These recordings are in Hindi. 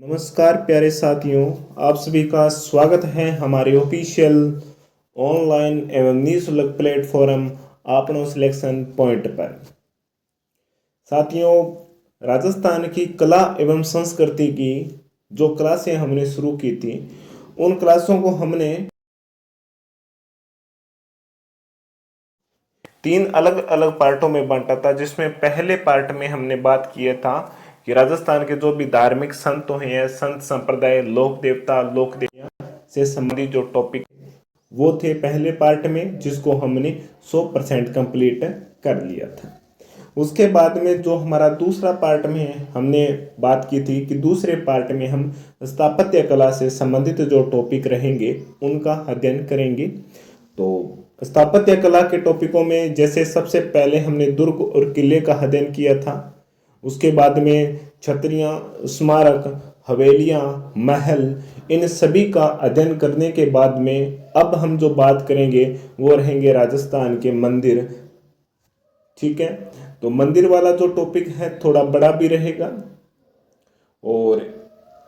नमस्कार प्यारे साथियों, आप सभी का स्वागत है हमारे ऑफिशियल ऑनलाइन एवं निःशुल्क प्लेटफॉर्म आपनो सिलेक्शन पॉइंट पर। साथियों, राजस्थान की कला एवं संस्कृति की जो क्लासें हमने शुरू की थी, उन क्लासों को हमने 3 अलग अलग पार्टों में बांटा था। जिसमें पहले पार्ट में हमने बात किया था कि राजस्थान के जो भी धार्मिक संत हैं, संत संप्रदाय, लोक देवता, लोक देवियां से संबंधित जो टॉपिक वो थे पहले पार्ट में, जिसको हमने 100% कंप्लीट कर लिया था। उसके बाद में जो हमारा दूसरा पार्ट में हमने बात की थी कि दूसरे पार्ट में हम स्थापत्य कला से संबंधित जो टॉपिक रहेंगे उनका अध्ययन करेंगे। तो स्थापत्य कला के टॉपिकों में जैसे सबसे पहले हमने दुर्ग और किले का अध्ययन किया था। उसके बाद में छतरियाँ, स्मारक, हवेलियाँ, महल, इन सभी का अध्ययन करने के बाद में अब हम जो बात करेंगे वो रहेंगे राजस्थान के मंदिर। ठीक है, तो मंदिर वाला जो टॉपिक है थोड़ा बड़ा भी रहेगा और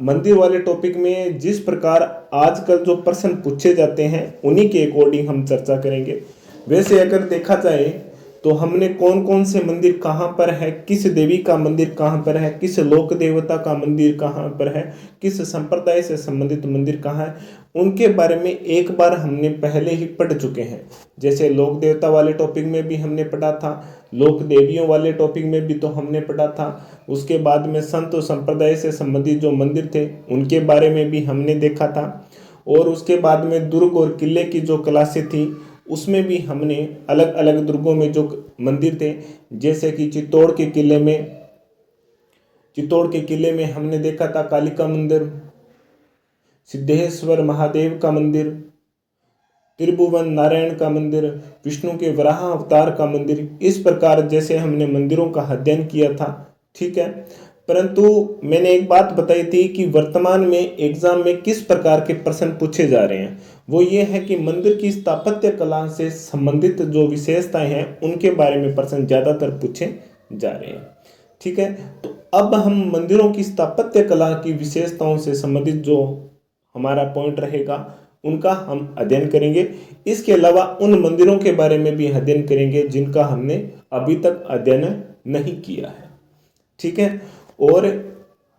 मंदिर वाले टॉपिक में जिस प्रकार आजकल जो प्रश्न पूछे जाते हैं उन्हीं के अकॉर्डिंग हम चर्चा करेंगे। वैसे अगर देखा जाए तो हमने कौन कौन से मंदिर कहाँ पर है, किस देवी का मंदिर कहाँ पर है, किस लोक देवता का मंदिर कहाँ पर है, किस संप्रदाय से संबंधित मंदिर कहाँ है, उनके बारे में एक बार हमने पहले ही पढ़ चुके हैं। जैसे लोक देवता वाले टॉपिक में भी हमने पढ़ा था, लोक देवियों वाले टॉपिक में भी तो हमने पढ़ा था। उसके बाद में संत और संप्रदाय से संबंधित जो मंदिर थे उनके बारे में भी हमने देखा था। और उसके बाद में दुर्ग और किले की जो क्लासें थी उसमें भी हमने अलग अलग दुर्गों में जो मंदिर थे, जैसे कि चित्तौड़ के किले में हमने देखा था कालिका मंदिर, सिद्धेश्वर महादेव का मंदिर, त्रिभुवन नारायण का मंदिर, विष्णु के वराह अवतार का मंदिर। इस प्रकार जैसे हमने मंदिरों का अध्ययन किया था। ठीक है, परंतु मैंने एक बात बताई थी कि वर्तमान में एग्जाम में किस प्रकार के प्रश्न पूछे जा रहे हैं, वो ये है कि मंदिर की स्थापत्य कला से संबंधित जो विशेषताएं हैं उनके बारे में प्रश्न ज्यादातर पूछे जा रहे हैं। ठीक है, तो अब हम मंदिरों की स्थापत्य कला की विशेषताओं से संबंधित जो हमारा पॉइंट रहेगा उनका हम अध्ययन करेंगे। इसके अलावा उन मंदिरों के बारे में भी अध्ययन करेंगे जिनका हमने अभी तक अध्ययन नहीं किया है। ठीक है, और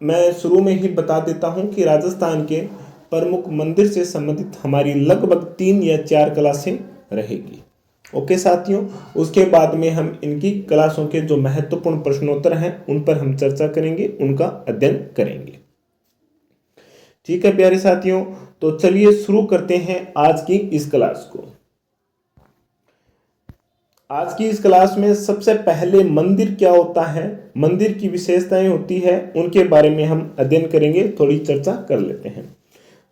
मैं शुरू में ही बता देता हूं कि राजस्थान के प्रमुख मंदिर से संबंधित हमारी लगभग 3 या 4 क्लासें रहेगी। ओके साथियों, उसके बाद में हम इनकी क्लासों के जो महत्वपूर्ण प्रश्नोत्तर हैं उन पर हम चर्चा करेंगे, उनका अध्ययन करेंगे। ठीक है प्यारे साथियों, तो चलिए शुरू करते हैं आज की इस क्लास को। आज की इस क्लास में सबसे पहले मंदिर क्या होता है, मंदिर की विशेषताएं होती है, उनके बारे में हम अध्ययन करेंगे, थोड़ी चर्चा कर लेते हैं।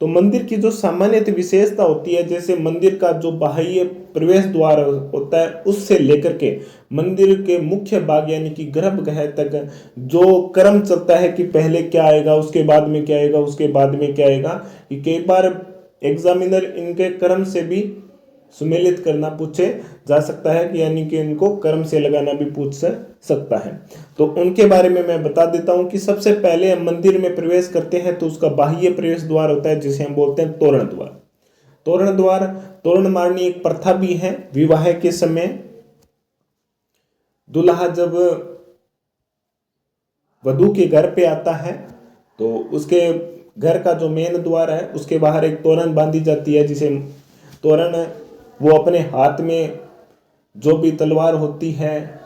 तो मंदिर की जो सामान्य विशेषता होती है, जैसे मंदिर का जो बाह्य प्रवेश द्वार होता है उससे लेकर के मंदिर के मुख्य भाग यानी कि गर्भगृह तक जो क्रम चलता है कि पहले क्या आएगा, उसके बाद में क्या आएगा, उसके बाद में क्या आएगा, कि कई बार एग्जामिनर इनके क्रम से भी सुमेलित करना पूछे जा सकता है, कि यानी कि इनको क्रम से लगाना भी पूछ सकता है। तो उनके बारे में मैं बता देता हूं कि सबसे पहले हम मंदिर में प्रवेश करते हैं तो उसका बाह्य प्रवेश द्वार होता है जिसे हम बोलते हैं तोरण द्वार। तोरण द्वार, तोरण मारनी एक प्रथा भी है। विवाह के समय दूल्हा जब वधू के घर पे आता है तो उसके घर का जो मेन द्वार है उसके बाहर एक तोरण बांधी जाती है, जिसे तोरण वो अपने हाथ में जो भी तलवार होती है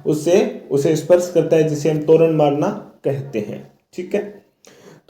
उससे उसे स्पर्श करता है, जिसे हम तोरण मारना कहते हैं। ठीक है,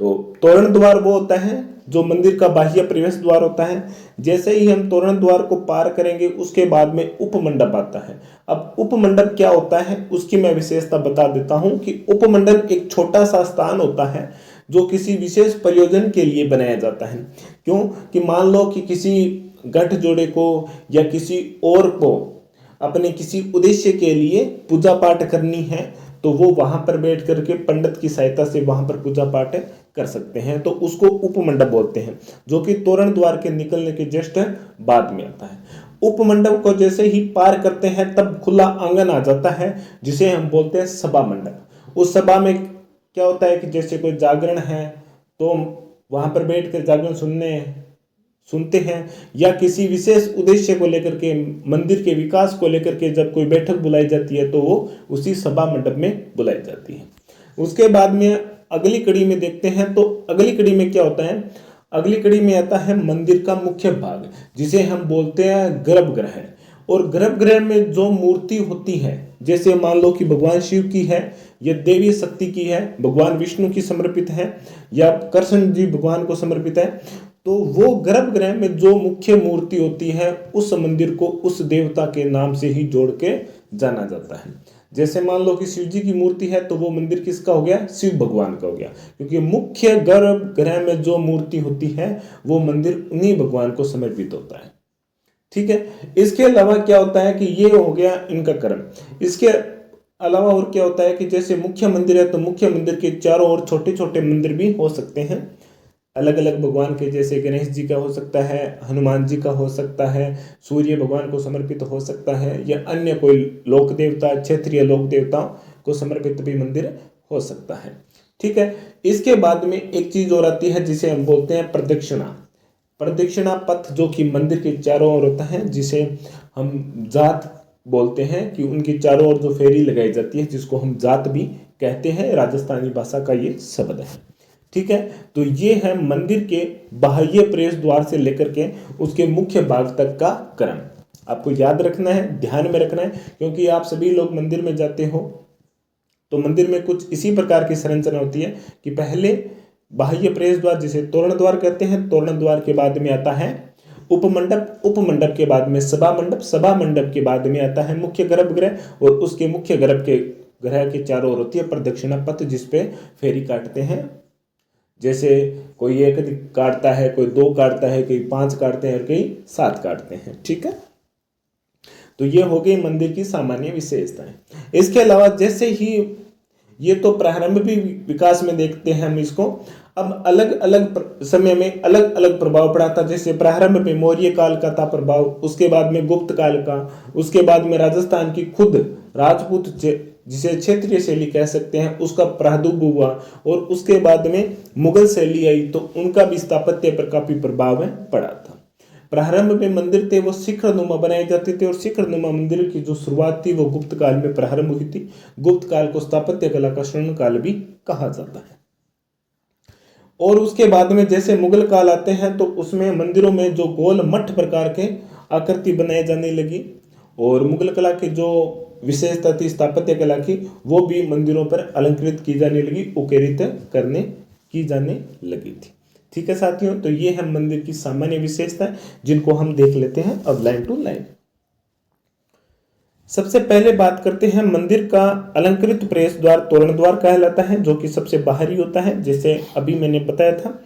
तो तोरण द्वार वो होता है जो मंदिर का बाह्य प्रवेश द्वार होता है। जैसे ही हम तोरण द्वार को पार करेंगे उसके बाद में उपमंडप आता है। अब उपमंडप क्या होता है उसकी मैं विशेषता बता देता हूं कि उपमंडप एक छोटा सा स्थान होता है जो किसी विशेष प्रयोजन के लिए बनाया जाता है। क्यों कि मान लो कि किसी गठ जोड़े को या किसी और को अपने किसी उद्देश्य के लिए पूजा पाठ करनी है तो वो वहां पर बैठ करके पंडित की सहायता से वहां पर पूजा पाठ कर सकते हैं, तो उसको उपमंडप बोलते हैं, जो कि तोरण द्वार के निकलने के जस्ट बाद में आता है। उपमंडप को जैसे ही पार करते हैं तब खुला आंगन आ जाता है जिसे हम बोलते हैं सभा मंडप। उस सभा में क्या होता है कि जैसे कोई जागरण है, तो वहां पर बैठकर जागरण सुनते हैं, या किसी विशेष उद्देश्य को लेकर के, मंदिर के विकास को लेकर के जब कोई बैठक बुलाई जाती है तो वो उसी सभा मंडप में बुलाई जाती है। उसके बाद में अगली कड़ी में देखते हैं, तो अगली कड़ी में क्या होता है, अगली कड़ी में आता है मंदिर का मुख्य भाग, जिसे हम बोलते हैं गर्भगृह। और गर्भगृह में जो मूर्ति होती है, जैसे मान लो कि भगवान शिव की है, या देवी शक्ति की है, भगवान विष्णु की समर्पित है, या कृष्ण जी भगवान को समर्पित है, तो वो गर्भगृह में जो मुख्य मूर्ति होती है उस मंदिर को उस देवता के नाम से ही जोड़ के जाना जाता है। जैसे मान लो कि शिव जी की मूर्ति है तो वो मंदिर किसका हो गया, शिव भगवान का हो गया, क्योंकि मुख्य गर्भगृह में जो मूर्ति होती है वो मंदिर उन्हीं भगवान को समर्पित होता है। ठीक है, इसके अलावा क्या होता है कि ये हो गया इनका कर्म। इसके अलावा और क्या होता है कि जैसे मुख्य मंदिर है तो मुख्य मंदिर के चारों ओर छोटे छोटे मंदिर भी हो सकते हैं, अलग अलग भगवान के, जैसे गणेश जी का हो सकता है, हनुमान जी का हो सकता है, सूर्य भगवान को समर्पित हो सकता है, या अन्य कोई लोक देवता, क्षेत्रीय लोक देवता को समर्पित भी मंदिर हो सकता है। ठीक है, इसके बाद में एक चीज और आती है जिसे हम बोलते हैं प्रदक्षिणा। प्रदक्षिणा पथ जो कि मंदिर के चारों ओर होता है, जिसे हम जात बोलते हैं, कि उनके चारों ओर जो फेरी लगाई जाती है, जिसको हम जात भी कहते हैं, राजस्थानी भाषा का ये शब्द है। ठीक है, तो ये है मंदिर के बाह्य प्रवेश द्वार से लेकर के उसके मुख्य भाग तक का क्रम। आपको याद रखना है, ध्यान में रखना है, क्योंकि आप सभी लोग मंदिर में जाते हो तो मंदिर में कुछ इसी प्रकार की संरचना होती है कि पहले बाह्य प्रवेश द्वार, जिसे तोरण द्वार कहते हैं, तोरण द्वार के बाद में आता है उपमंडप, उपमंडप के बाद में सभा मंडप, सभा मंडप के बाद में आता है मुख्य गर्भगृह, और उसके मुख्य गर्भ के चारों ओर होती है प्रदक्षिणा पथ, जिसपे फेरी काटते हैं। जैसे कोई 1 काटता है, कोई 2 काटता है, कोई 5 काटते हैं और कोई 7 काटते हैं। ठीक है, तो ये हो गई मंदिर की सामान्य विशेषताएं। इसके अलावा जैसे ही ये तो प्रारंभ भी विकास में देखते हैं हम इसको, अब अलग अलग समय में अलग अलग प्रभाव पड़ा था। जैसे प्रारंभ में मौर्य काल का था प्रभाव, उसके बाद में गुप्त काल का, उसके बाद में राजस्थान की खुद राजपूत जिसे क्षेत्रीय शैली कह सकते हैं उसका प्रादुर्भाव हुआ, और उसके बाद में मुगल शैली आई, तो उनका भी स्थापत्य पर काफी प्रभाव पड़ा था। प्रारंभ में मंदिर थे वो शिखर नुमा बनाए जाते थे, और शिखर नुमा मंदिर की जो शुरुआत थी वो गुप्त काल में प्रारंभ हुई थी। गुप्त काल को स्थापत्य कला का स्वर्ण काल भी कहा जाता है। और उसके बाद में जैसे मुगल काल आते हैं तो उसमें मंदिरों में जो गोल मठ प्रकार के आकृति बनाए जाने लगी, और मुगल कला की जो विशेषता थी स्थापत्य कला की, वो भी मंदिरों पर अलंकृत की जाने लगी, उकेरित की जाने लगी थी। ठीक है साथियों, तो ये है मंदिर की सामान्य विशेषता जिनको हम देख लेते हैं अब लाइन टू लाइन। सबसे पहले बात करते हैं मंदिर का अलंकृत प्रवेश द्वार तोरण द्वार कहलाता है, जो कि सबसे बाहरी होता है, जैसे अभी मैंने बताया था।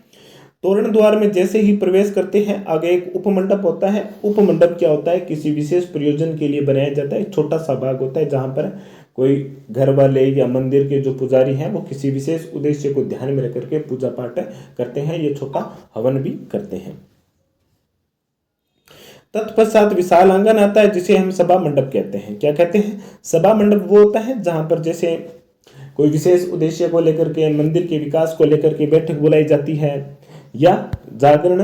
तोरण द्वार में जैसे ही प्रवेश करते हैं आगे एक उपमंडप होता है। उपमंडप क्या होता है, किसी विशेष प्रयोजन के लिए बनाया जाता है, एक छोटा सा भाग होता है जहां पर कोई घर वाले या मंदिर के जो पुजारी हैं वो किसी विशेष उद्देश्य को ध्यान में रख करके पूजा पाठ करते हैं, ये छोटा हवन भी करते हैं। तत्पश्चात विशाल आंगन आता है जिसे हम सभा मंडप कहते हैं। क्या कहते हैं, सभा मंडप वो होता है जहां पर जैसे कोई विशेष उद्देश्य को लेकर के, मंदिर के विकास को लेकर के बैठक बुलाई जाती है या जागरण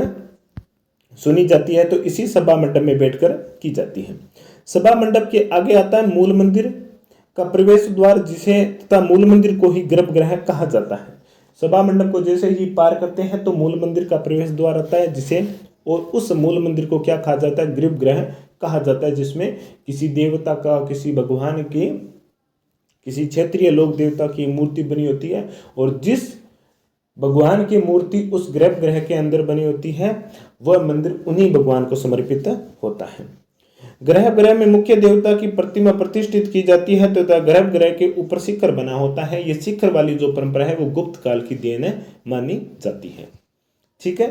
सुनी जाती है, तो इसी सभा मंडप में बैठकर की जाती है। सभा मंडप के आगे आता है मूल मंदिर का प्रवेश द्वार, जिसे तथा मूल मंदिर को ही गर्भगृह कहा जाता है। सभा मंडप को जैसे ही पार करते हैं तो मूल मंदिर का प्रवेश द्वार आता है, जिसे और उस मूल मंदिर को क्या कहा जाता है, गर्भगृह कहा जाता है, जिसमें किसी देवता का, किसी भगवान की, किसी क्षेत्रीय लोक देवता की मूर्ति बनी होती है, और जिस भगवान की मूर्ति उस गर्भगृह के अंदर बनी होती है वह मंदिर उन्हीं भगवान को समर्पित होता है। गर्भगृह में मुख्य देवता की प्रतिमा प्रतिष्ठित की जाती है तथा गर्भगृह के ऊपर शिखर बना होता है। ये शिखर वाली जो परंपरा है वो गुप्त काल की देन मानी जाती है। ठीक है,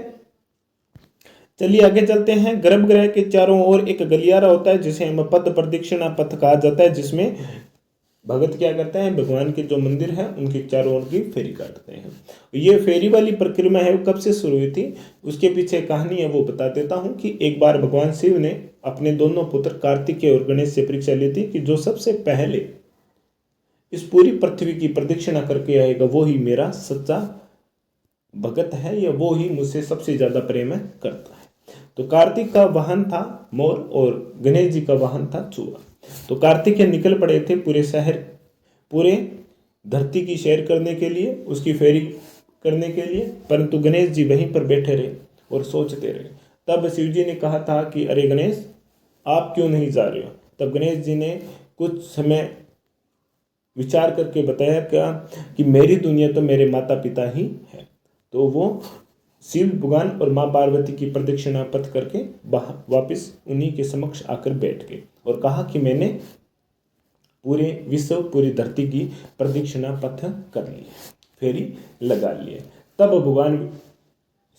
चलिए आगे चलते हैं। गर्भगृह के चारों ओर एक गलियारा होता है जिसे हम पद प्रदक्षिणा पथ कहा जाता है, जिसमें भगत क्या करते हैं, भगवान के जो मंदिर है उनके चारों ओर की फेरी काटते हैं। ये फेरी वाली प्रक्रिया है वो कब से शुरू हुई थी, उसके पीछे कहानी है वो बता देता हूँ। कि एक बार भगवान शिव ने अपने दोनों पुत्र कार्तिकेय और गणेश से परीक्षा ली थी कि जो सबसे पहले इस पूरी पृथ्वी की प्रदक्षिणा करके आएगा वो ही मेरा सच्चा भगत है या वो ही मुझसे सबसे ज्यादा प्रेम करता है। तो कार्तिक का वाहन था मोर और गणेश जी का वाहन था चूहा। तो कार्तिक निकल पड़े थे पूरे धरती की सैर करने के लिए, उसकी फेरी करने के लिए, परंतु गणेश जी वहीं पर बैठे रहे और सोचते रहे। तब शिव जी ने कहा था कि अरे गणेश, आप क्यों नहीं जा रहे हो। तब गणेश जी ने कुछ समय विचार करके बताया क्या कि मेरी दुनिया तो मेरे माता पिता ही है। तो वो शिव भगवान और माँ पार्वती की प्रदक्षिणा पथ करके वापस उन्हीं के समक्ष आकर बैठ गए और कहा कि मैंने पूरे विश्व, पूरी धरती की प्रदक्षिणा पथ कर ली, फेरी लगा लिए। तब भगवान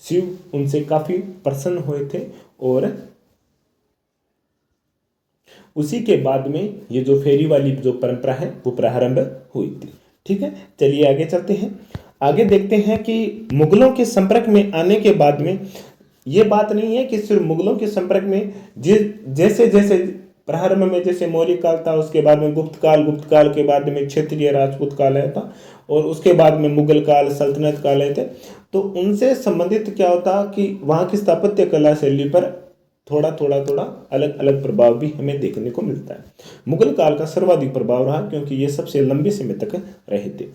शिव उनसे काफी प्रसन्न हुए थे और उसी के बाद में ये जो फेरी वाली जो परंपरा है वो प्रारंभ हुई थी। ठीक है, चलिए आगे चलते हैं। आगे देखते हैं कि मुगलों के संपर्क में आने के बाद में ये बात नहीं है कि सिर्फ मुगलों के संपर्क में जैसे जैसे प्रारंभ में जैसे मौर्य काल था, उसके बाद में गुप्त काल के बाद में क्षेत्रीय राजपूत काल आया था और उसके बाद में मुगल काल, सल्तनत काल आए थे। तो उनसे संबंधित क्या होता कि वहाँ की स्थापत्य कला शैली पर थोड़ा अलग अलग प्रभाव भी हमें देखने को मिलता है। मुगल काल का सर्वाधिक प्रभाव रहा क्योंकि ये सबसे लंबे समय तक रहे थे।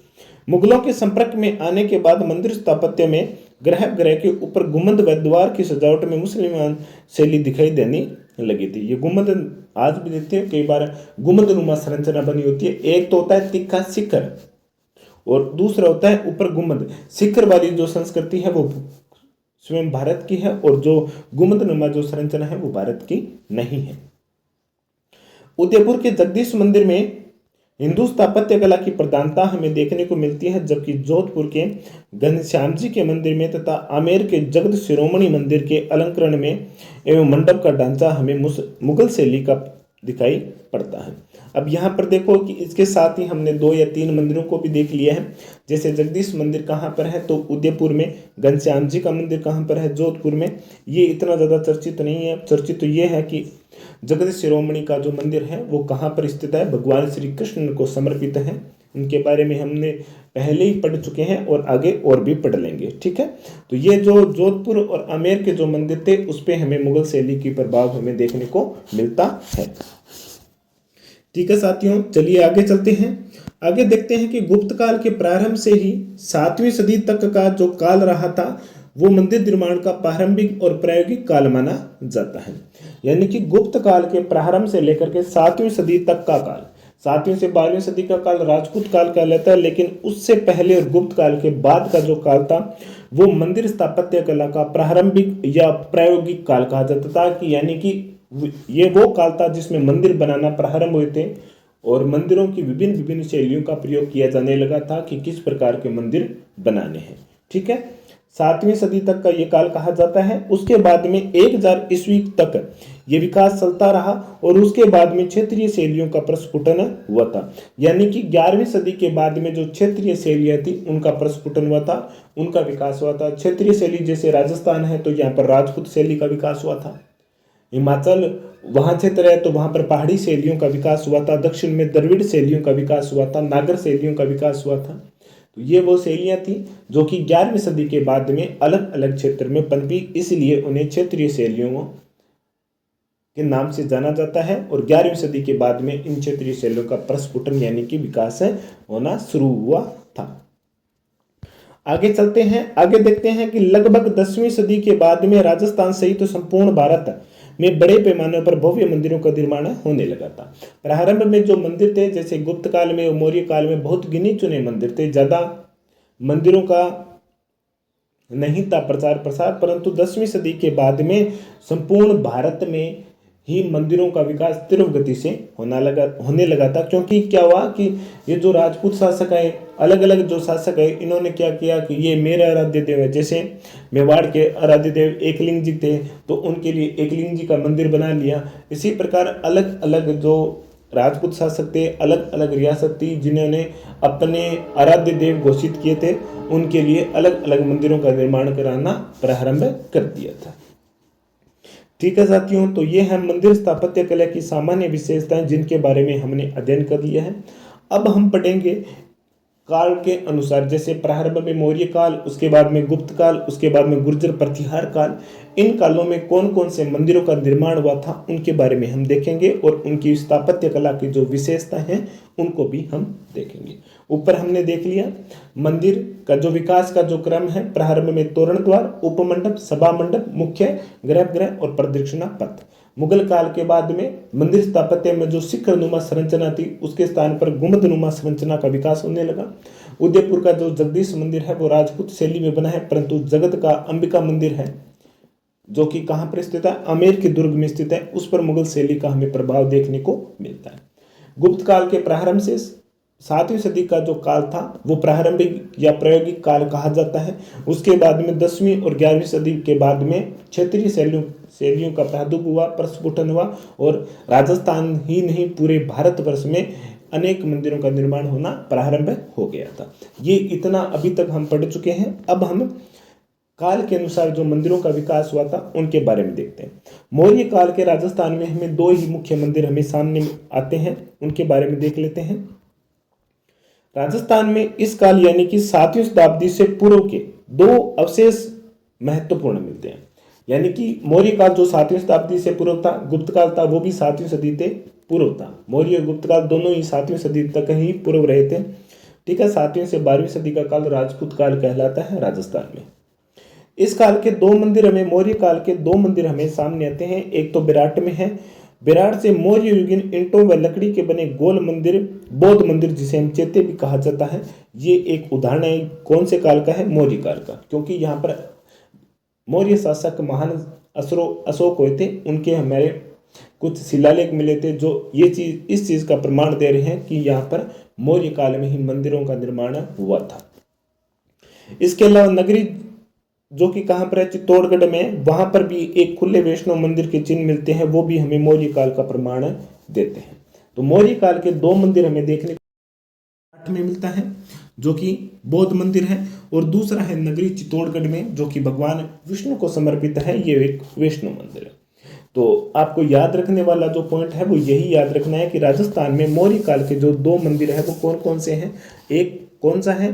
मुगलों के संपर्क में आने के बाद मंदिर स्थापत्य में ग्रह के ऊपर गुंबद व द्वार की सजावट में मुसलमान शैली दिखाई देने लगी थी। ये गुंबद आज भी देखते हैं, कई बार गुंबद नुमा संरचना बनी होती है। एक तो होता है तिक्का शिखर और दूसरा होता है ऊपर गुंबद। शिखर वाली जो संस्कृति है वो स्वयं भारत की है और जो गुंबद नुमा जो संरचना है वो भारत की नहीं है। उदयपुर के जगदीश मंदिर में हिंदू स्थापत्य कला की प्रधानता हमें देखने को मिलती है, जबकि जोधपुर के घनश्याम जी के मंदिर में तथा आमेर के जगत शिरोमणि मंदिर के अलंकरण में एवं मंडप का ढांचा हमें मुगल शैली का दिखाई पड़ता है। अब यहाँ पर देखो कि इसके साथ ही हमने 2 या 3 मंदिरों को भी देख लिया है। जैसे जगदीश मंदिर कहाँ पर है, तो उदयपुर में। घनश्याम जी का मंदिर कहाँ पर है, जोधपुर में। ये इतना ज़्यादा चर्चित नहीं है। चर्चित तो ये है कि जगत शिरोमणि का जो मंदिर है वो कहाँ पर स्थित है, भगवान श्री कृष्ण को समर्पित है। उनके बारे में हमने पहले ही पढ़ चुके हैं और आगे और भी पढ़ लेंगे। ठीक है, तो ये जो जोधपुर और आमेर के जो मंदिर थे उस पर हमें मुगल शैली की प्रभाव हमें देखने को मिलता है। ठीक है साथियों, चलिए आगे चलते हैं। आगे देखते हैं कि गुप्त काल के प्रारंभ से ही 7वीं सदी तक का जो काल रहा था वो मंदिर निर्माण का प्रारंभिक और प्रायोगिक काल माना जाता है। यानी कि गुप्त काल के प्रारंभ से लेकर के 7वीं सदी तक का काल, 7वीं से 12वीं सदी का काल राजपूत काल कहलाता है, लेकिन उससे पहले और गुप्त काल के बाद का जो काल था वो मंदिर स्थापत्य कला का प्रारंभिक या प्रायोगिक काल कहा जाता था। कि यानी कि ये वो काल था जिसमें मंदिर बनाना प्रारंभ हुए थे और मंदिरों की विभिन्न विभिन्न शैलियों का प्रयोग किया जाने लगा था कि किस प्रकार के मंदिर बनाने हैं। ठीक है, 7वीं सदी तक का ये काल कहा जाता है। उसके बाद में 1000 ईस्वी तक ये विकास चलता रहा और उसके बाद में क्षेत्रीय शैलियों का प्रस्फुटन हुआ था। यानी कि 11वीं सदी के बाद में जो क्षेत्रीय शैलियाँ थी उनका प्रस्फुटन हुआ था, उनका विकास हुआ था। क्षेत्रीय शैली जैसे राजस्थान है तो यहाँ पर राजपूत शैली का विकास हुआ था। हिमाचल वहाँ क्षेत्र है तो वहाँ पर पहाड़ी शैलियों का विकास हुआ था। दक्षिण में द्रविड़ शैलियों का विकास हुआ था, नागर शैलियों का विकास हुआ था। तो ये वो शैलियाँ थी जो कि 11वीं सदी के बाद में अलग अलग क्षेत्र में पनपी, इसलिए उन्हें क्षेत्रीय शैलियों के नाम से जाना जाता है। और 11वीं सदी के बाद में इन क्षेत्रीय शैलियों का प्रस्फुटन यानी कि विकास होना शुरू हुआ था। आगे चलते हैं, आगे देखते हैं कि लगभग 10वीं सदी के बाद में राजस्थान सहित तो संपूर्ण भारत में बड़े पैमाने पर भव्य मंदिरों का निर्माण होने लगा था। प्रारंभ में जो मंदिर थे जैसे गुप्त काल में और मौर्य काल में बहुत गिने चुने मंदिर थे, ज्यादा मंदिरों का नहीं था प्रचार प्रसार, परंतु 10वीं सदी के बाद में संपूर्ण भारत में ही मंदिरों का विकास तीव्र गति से होने लगा था। क्योंकि क्या हुआ कि ये जो राजपूत शासक है, अलग अलग जो शासक है, इन्होंने क्या किया कि ये मेरा आराध्य देव है। जैसे मेवाड़ के आराध्य देव एकलिंग जी थे तो उनके लिए एकलिंग जी का मंदिर बना लिया। इसी प्रकार अलग अलग जो राजपूत शासक थे, अलग अलग रियासत थी जिन्होंने अपने आराध्य देव घोषित किए थे, उनके लिए अलग अलग मंदिरों का निर्माण कराना प्रारंभ कर दिया था। ठीक है साथियों, तो ये है मंदिर स्थापत्य कला की सामान्य विशेषताएं जिनके बारे में हमने अध्ययन कर लिया है। अब हम पढ़ेंगे काल के अनुसार, जैसे प्रारंभ में मौर्य काल, उसके बाद में गुप्त काल, उसके बाद में गुर्जर प्रतिहार काल, इन कालों में कौन कौन से मंदिरों का निर्माण हुआ था उनके बारे में हम देखेंगे और उनकी स्थापत्य कला की जो विशेषता है उनको भी हम देखेंगे। ऊपर हमने देख लिया मंदिर का जो विकास का जो क्रम है, प्रारंभ में तोरण द्वार, उपमंडप, सभा मंडप, मुख्य गर्भगृह और प्रदक्षिणा पथ। मुगल काल के बाद में मंदिर स्थापत्य में जो शिखर नुमा संरचना थी उसके स्थान पर गुंबद नुमा संरचना का विकास होने लगा। उदयपुर का जो जगदीश मंदिर है वो राजपूत शैली में बना है, परंतु जगत का अंबिका मंदिर है जो कि कहाँ पर स्थित है, आमेर के दुर्ग में स्थित है, उस पर मुगल शैली का हमें प्रभाव देखने को मिलता है। गुप्त काल के प्रारंभ से 7वीं सदी का जो काल था वो प्रारंभिक या प्रायोगिक काल कहा जाता है। उसके बाद में 10वीं और 11वीं सदी के बाद में क्षेत्रीय शैलियों का प्रादुर्भाव हुआ, प्रस्फुटन हुआ और राजस्थान ही नहीं पूरे भारतवर्ष में अनेक मंदिरों का निर्माण होना प्रारंभ हो गया था। ये इतना अभी तक हम पढ़ चुके हैं। अब हम काल के अनुसार जो मंदिरों का विकास हुआ था उनके बारे में देखते हैं। मौर्य काल के राजस्थान में हमें 2 ही मुख्य मंदिर हमें सामने आते हैं, उनके बारे में देख लेते हैं। राजस्थान में इस काल यानी कि 7वीं शताब्दी से पूर्व के 2 अवशेष महत्वपूर्ण मिलते हैं। यानी कि मौर्य काल जो 7वीं शताब्दी से पूर्व था, गुप्त काल था वो भी 7वीं सदी से पूर्व था। मौर्य और गुप्त काल दोनों ही 7वीं सदी तक ही पूर्व रहे थे। ठीक है, 7वीं से 12वीं सदी का काल राजपूत काल कहलाता है राजस्थान में। इस काल के 2 मंदिर हमें, मौर्य काल के 2 मंदिर हमें सामने आते हैं। एक तो विराट में है, विराट से मौर्य युगीन ईंटों व लकड़ी के बने गोल मंदिर, बौद्ध मंदिर जिसे हम चैत्य भी कहा जाता है, ये एक उदाहरण है। कौन से काल का है? मौर्य काल का, क्योंकि यहाँ पर मौर्य शासक महान अशोक हुए थे, उनके हमारे कुछ शिलालेख मिले थे जो ये चीज इस चीज का प्रमाण दे रहे हैं कि यहाँ पर मौर्य काल में ही मंदिरों का निर्माण हुआ था। इसके अलावा नगरी जो कि कहाँ पर है, चित्तौड़गढ़ में, वहां पर भी एक खुले वैष्णव मंदिर के चिन्ह मिलते हैं, वो भी हमें मौर्य काल का प्रमाण देते हैं। तो मौर्य काल के 2 मंदिर हमें देखने को में मिलता है जो कि बौद्ध मंदिर है, और दूसरा है नगरी चित्तौड़गढ़ में जो कि भगवान विष्णु को समर्पित है, ये एक वैष्णव मंदिर है। तो आपको याद रखने वाला जो पॉइंट है वो यही याद रखना है कि राजस्थान में मौर्य काल के जो 2 मंदिर है वो कौन कौन से हैं। एक कौन सा है?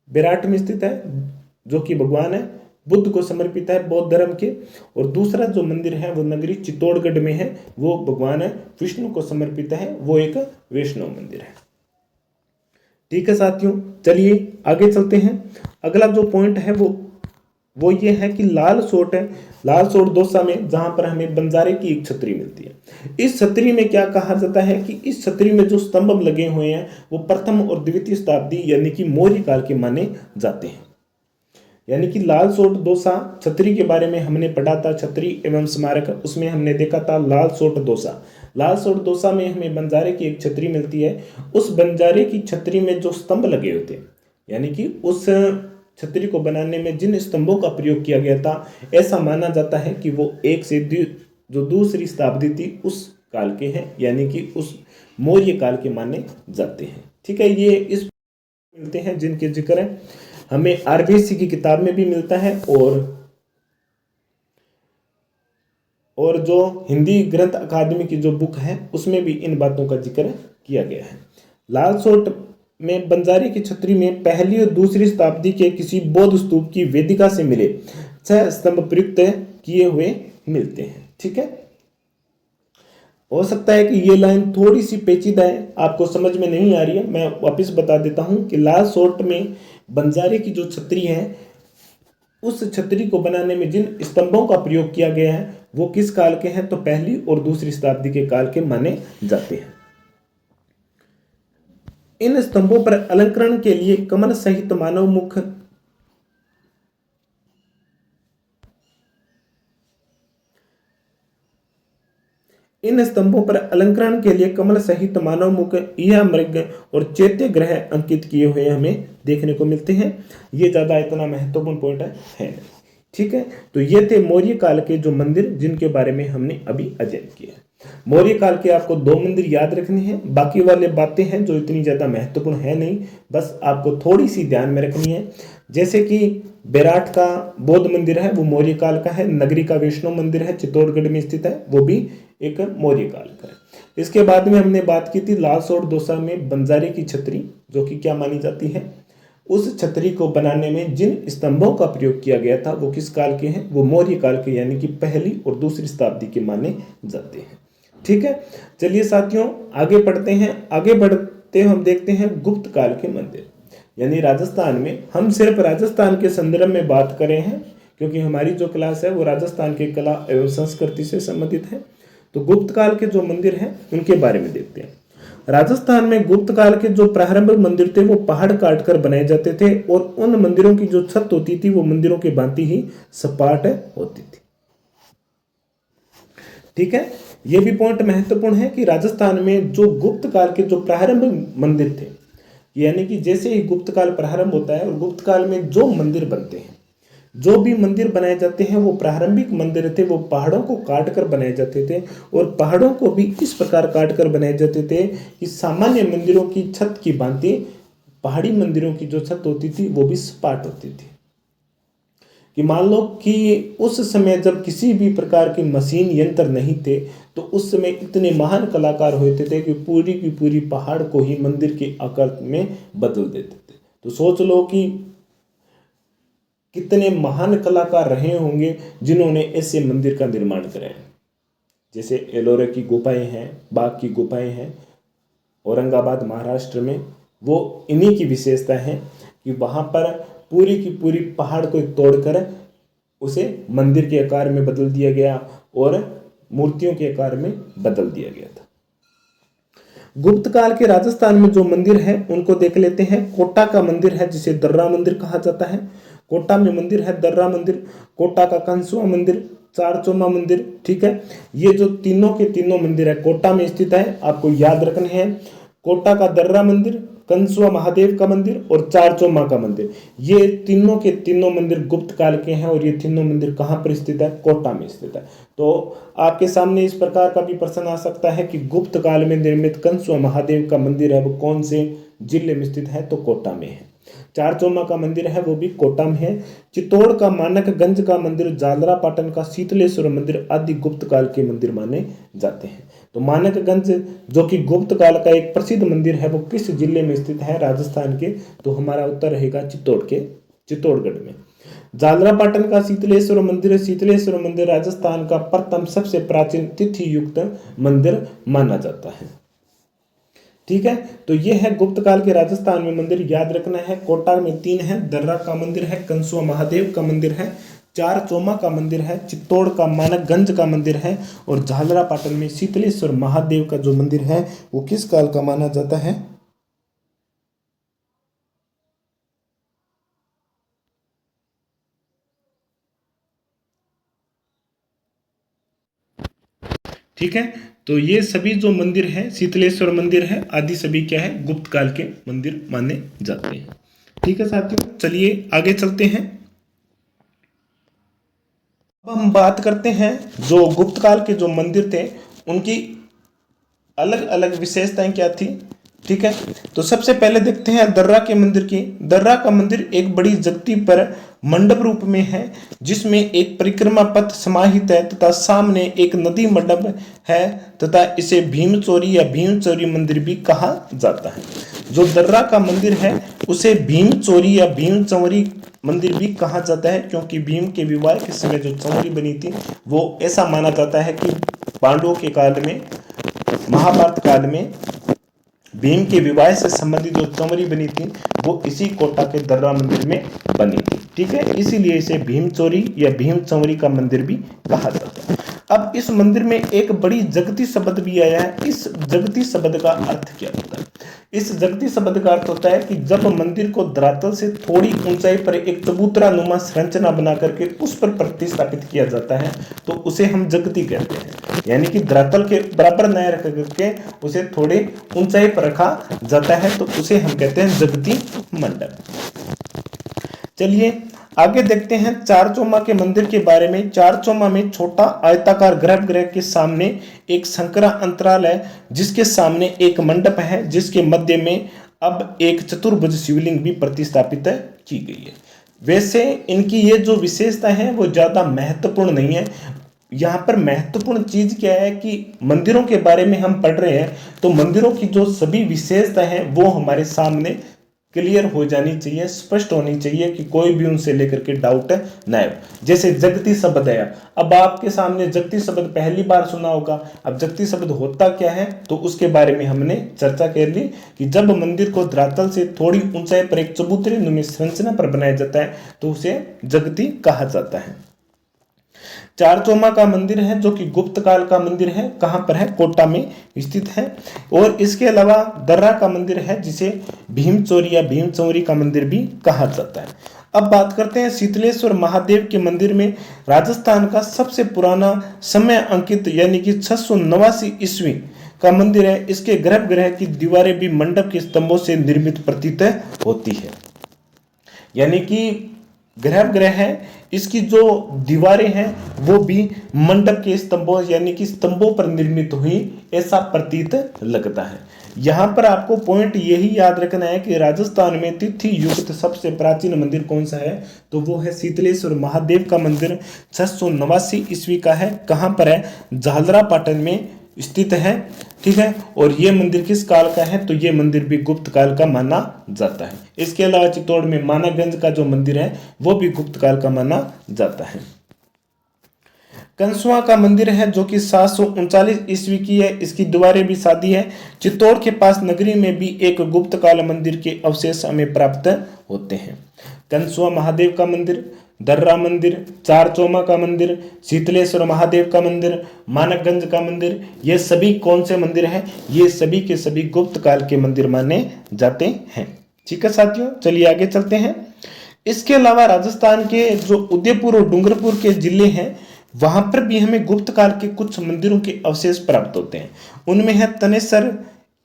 विराट में स्थित है जो कि भगवान है बुद्ध को समर्पित है बौद्ध धर्म के, और दूसरा जो मंदिर है वो नगरी चित्तौड़गढ़ में है, वो भगवान विष्णु को समर्पित है, वो एक वैष्णव मंदिर है। ठीक है साथियों, चलिए आगे चलते हैं। अगला जो पॉइंट है वो ये है कि लाल सोट है, लाल सोट दौसा में, जहां पर हमें बंजारे की एक छतरी मिलती है। इस छतरी में क्या कहा जाता है कि इस छतरी में जो स्तंभ लगे हुए हैं वो प्रथम और द्वितीय शताब्दी यानी कि मौर्य काल के माने जाते हैं। यानी कि लाल सोट दोसा छतरी के बारे में हमने पढ़ा था, छतरी एवं स्मारक, उसमें हमने देखा था लाल सोट दोसा। लाल सोट दोसा में हमें बंजारे की एक छतरी मिलती है। उस बंजारे की छतरी में जो स्तंभ लगे होते हैं, यानी कि उस छतरी को बनाने में जिन स्तंभों का प्रयोग किया गया था, ऐसा माना जाता है कि वो एक से जो दूसरी शताब्दी थी उस काल के हैं, यानी कि उस मौर्य काल के माने जाते हैं। ठीक है, ये इस मिलते हैं जिनके जिक्र है हमें आरबीसी की किताब में भी मिलता है, और जो हिंदी ग्रंथ अकादमी की जो बुक है उसमें भी इन बातों का जिक्र किया गया है। लाल सोट में बंजारे की छतरी में पहली और दूसरी शताब्दी के किसी बौद्ध स्तूप की वेदिका से मिले 6 स्तंभ प्रयुक्त किए हुए मिलते हैं। ठीक है, हो सकता है कि ये लाइन थोड़ी सी पेचीदा है, आपको समझ में नहीं आ रही है, मैं वापस बता देता हूं कि लाल सोट में बंजारे की जो छतरी है, उस छतरी को बनाने में जिन स्तंभों का प्रयोग किया गया है वो किस काल के हैं? तो पहली और दूसरी शताब्दी के काल के माने जाते हैं। इन स्तंभों पर अलंकरण के लिए कमल सहित मानव मुख या मृग और चैत्य ग्रह अंकित किए हुए हमें देखने को मिलते हैं। ये ज्यादा इतना महत्वपूर्ण पॉइंट है। ठीक है, तो ये थे मौर्य काल के जो मंदिर जिनके बारे में हमने अभी अध्ययन किया। मौर्य काल के आपको 2 मंदिर याद रखने हैं, बाकी वाले बातें हैं जो इतनी ज्यादा महत्वपूर्ण है नहीं, बस आपको थोड़ी सी ध्यान में रखनी है। जैसे कि बेराट का बौद्ध मंदिर है वो मौर्य काल का है, नगरी का वैष्णव मंदिर है चित्तौड़गढ़ में स्थित है, वो भी एक मौर्य काल का है। इसके बाद में हमने बात की थी लालसोट दौसा में बंजारे की छतरी, जो कि क्या मानी जाती है, उस छतरी को बनाने में जिन स्तंभों का प्रयोग किया गया था वो किस काल के हैं, वो मौर्य काल के, यानी कि पहली और दूसरी शताब्दी के माने जाते हैं। ठीक है, चलिए साथियों आगे पढ़ते हैं। आगे बढ़ते हम देखते हैं गुप्त काल के मंदिर, यानी राजस्थान में। हम सिर्फ राजस्थान के संदर्भ में बात कर रहे हैं क्योंकि हमारी जो क्लास है वो राजस्थान के कला एवं संस्कृति से संबंधित है। तो गुप्त काल के जो मंदिर हैं उनके बारे में देखते हैं। राजस्थान में गुप्त काल के जो प्रारंभिक मंदिर थे वो पहाड़ काट कर बनाए जाते थे और उन मंदिरों की जो छत होती थी वो मंदिरों की भांति ही सपाट होती थी। ठीक है, यह भी पॉइंट महत्वपूर्ण है कि राजस्थान में जो गुप्त काल के जो प्रारंभिक मंदिर थे, यानी कि जैसे ही गुप्त काल प्रारंभ होता है और गुप्त काल में जो मंदिर बनते हैं, जो भी मंदिर बनाए जाते हैं वो प्रारंभिक मंदिर थे, वो पहाड़ों को काट कर बनाए जाते थे और पहाड़ों को भी इस प्रकार काट कर बनाए जाते थे कि सामान्य मंदिरों की छत की भांति पहाड़ी मंदिरों की जो छत होती थी वो भी सपाट होती थी। कि मान लो कि उस समय जब किसी भी प्रकार की मशीन यंत्र नहीं थे तो उस समय इतने महान कलाकार होते थे कि पूरी की पूरी पहाड़ को ही मंदिर के आकार में बदल देते थे। तो सोच लो कि कितने महान कलाकार रहे होंगे जिन्होंने ऐसे मंदिर का निर्माण कराया। जैसे एलोरा की गुफाएं हैं, बाघ की गुफाएं हैं औरंगाबाद महाराष्ट्र में, वो इन्हीं की विशेषता है कि वहाँ पर पूरी की पूरी पहाड़ को तोड़कर उसे मंदिर के आकार में बदल दिया गया और मूर्तियों के आकार में बदल दिया गया था। गुप्त काल के राजस्थान में जो मंदिर है उनको देख लेते हैं। कोटा का मंदिर है जिसे दर्रा मंदिर कहा जाता है। कोटा में मंदिर है दर्रा मंदिर, कोटा का कंसुआ मंदिर, चारचोमा मंदिर। ठीक है, ये जो तीनों के तीनों मंदिर है कोटा में स्थित है, आपको याद रखने हैं। कोटा का दर्रा मंदिर, कंसुआ महादेव का मंदिर और चारचोमा का मंदिर, ये तीनों के तीनों मंदिर गुप्त काल के हैं और ये तीनों मंदिर कहाँ पर स्थित है, कोटा में स्थित है। तो आपके सामने इस प्रकार का भी प्रश्न आ सकता है कि गुप्त काल में निर्मित कंसुआ महादेव का मंदिर है वो कौन से जिले में स्थित है, तो कोटा में है। चारचोमा का मंदिर है वो भी कोटा में है। चित्तौड़ का मानकगंज का मंदिर, जालरा पाटन का शीतलेश्वर मंदिर आदि गुप्त काल के मंदिर माने जाते हैं। तो मानकगंज जो कि गुप्त काल का एक प्रसिद्ध मंदिर है वो किस जिले में स्थित है, राजस्थान के, तो हमारा उत्तर रहेगा चित्तौड़गढ़ में। जालरा पाटन का शीतलेश्वर मंदिर, शीतलेश्वर मंदिर राजस्थान का प्रथम सबसे प्राचीन तिथि युक्त मंदिर माना जाता है। ठीक है, तो ये है गुप्त काल के राजस्थान में मंदिर, याद रखना है। कोटा में 3 है, दर्रा का मंदिर है, कंसुआ महादेव का मंदिर है, चारचोमा का मंदिर है, चित्तौड़ का मानकगंज का मंदिर है और झालरा पाटन में शीतलेश्वर महादेव का जो मंदिर है वो किस काल का माना जाता है, ठीक है। तो ये सभी जो मंदिर है, शीतलेश्वर मंदिर है आदि सभी क्या है, गुप्त काल के मंदिर माने जाते हैं। ठीक है साथियों, चलिए आगे चलते हैं। अब हम बात करते हैं जो गुप्त काल के जो मंदिर थे उनकी अलग अलग विशेषताएं क्या थी। ठीक है, तो सबसे पहले देखते हैं दर्रा के मंदिर की। दर्रा का मंदिर एक बड़ी जगती पर मंडप रूप में है जिसमें एक परिक्रमा पथ समाहित है तथा सामने एक नदी मंडप है तथा इसे भीमचोरी या भीमचोरी मंदिर भी कहा जाता है। जो दर्रा का मंदिर है उसे भीमचोरी या भीमचंवरी मंदिर भी कहा जाता है क्योंकि भीम के विवाह के समय जो चंवरी बनी थी वो ऐसा माना जाता है कि पांडवों के काल में, महाभारत काल में भीम के विवाह से संबंधित जो चंवरी बनी थी वो इसी कोटा के दर्रा मंदिर में बनी थी। ठीक है, इसीलिए इसे भीमचोरी या भीम चंवरी का मंदिर भी कहा जाता है। अब इस मंदिर में एक बड़ी जगती शब्द भी आया है। इस जगती शब्द का अर्थ क्या होता है? इस जगती शब्द का अर्थ होता है कि जब मंदिर को धरातल से थोड़ी ऊंचाई पर एक चबूतरा नुमा संरचना बना करके उस पर प्रतिस्थापित किया जाता है तो उसे हम जगती कहते हैं। यानी कि धरातल के बराबर न रख करके उसे थोड़ी ऊंचाई पर रखा जाता है तो उसे हम कहते हैं जगती मंडप। चलिए आगे देखते हैं चारचोमा के मंदिर के बारे में। चारचोमा में छोटा आयताकार गर्भगृह के सामने एक संकरा अंतराल है जिसके सामने एक मंडप है जिसके मध्य में अब एक चतुर्भुज शिवलिंग भी प्रतिस्थापित की गई है। वैसे इनकी ये जो विशेषता है वो ज्यादा महत्वपूर्ण नहीं है, यहाँ पर महत्वपूर्ण चीज क्या है कि मंदिरों के बारे में हम पढ़ रहे हैं तो मंदिरों की जो सभी विशेषता हैं वो हमारे सामने क्लियर हो जानी चाहिए, स्पष्ट होनी चाहिए कि कोई भी उनसे लेकर के डाउट न आए। जैसे जगती शब्द है, अब आपके सामने जगती शब्द पहली बार सुना होगा। अब जगती शब्द होता क्या है तो उसके बारे में हमने चर्चा कर ली कि जब मंदिर को धरातल से थोड़ी ऊंचाई पर एक चबूतरी नुमा संरचना पर बनाया जाता है तो उसे जगती कहा जाता है। चारचोमा का मंदिर है जो कि गुप्त काल का मंदिर है, कहां पर है, कोटा में स्थित है। और इसके अलावा दर्रा का मंदिर है जिसे भीमचोरी या भीमचौरी का मंदिर भी कहा जाता है। अब बात करते हैं शीतलेश्वर महादेव के मंदिर में। राजस्थान का सबसे पुराना समय अंकित यानी कि 689 ईस्वी का मंदिर है। इसके गर्भगृह की दीवारें भी मंडप के स्तंभों से निर्मित प्रतीत होती है, यानी कि गर्भगृह है, इसकी जो दीवारें हैं वो भी मंडप के स्तंभों यानी कि स्तंभों पर निर्मित हुई ऐसा प्रतीत लगता है। यहाँ पर आपको पॉइंट यही याद रखना है कि राजस्थान में तिथि युक्त सबसे प्राचीन मंदिर कौन सा है तो वो है शीतलेश्वर महादेव का मंदिर। 689 ईस्वी का है। कहाँ पर है, झालरा पाटन में स्थित है, ठीक है। और ये मंदिर किस काल का है तो ये मंदिर भी गुप्त काल का माना जाता है। इसके अलावा चित्तौड़ में मानागंज का जो मंदिर है वो भी गुप्त काल का माना जाता है। कंसुआ का मंदिर है जो कि 739 ईस्वी की है। इसकी दीवारें भी सादी है। चित्तौड़ के पास नगरी में भी एक गुप्त काल मंदिर के अवशेष हमें प्राप्त होते हैं। कंसुआ महादेव का मंदिर, दर्रा मंदिर, चारचोमा का मंदिर, शीतलेश्वर महादेव का मंदिर, मानकगंज का मंदिर, ये सभी कौन से मंदिर हैं, ये सभी के सभी गुप्त काल के मंदिर माने जाते हैं। ठीक है साथियों, चलिए आगे चलते हैं। इसके अलावा राजस्थान के जो उदयपुर और डूंगरपुर के जिले हैं वहां पर भी हमें गुप्त काल के कुछ मंदिरों के अवशेष प्राप्त होते हैं। उनमें है तनेसर,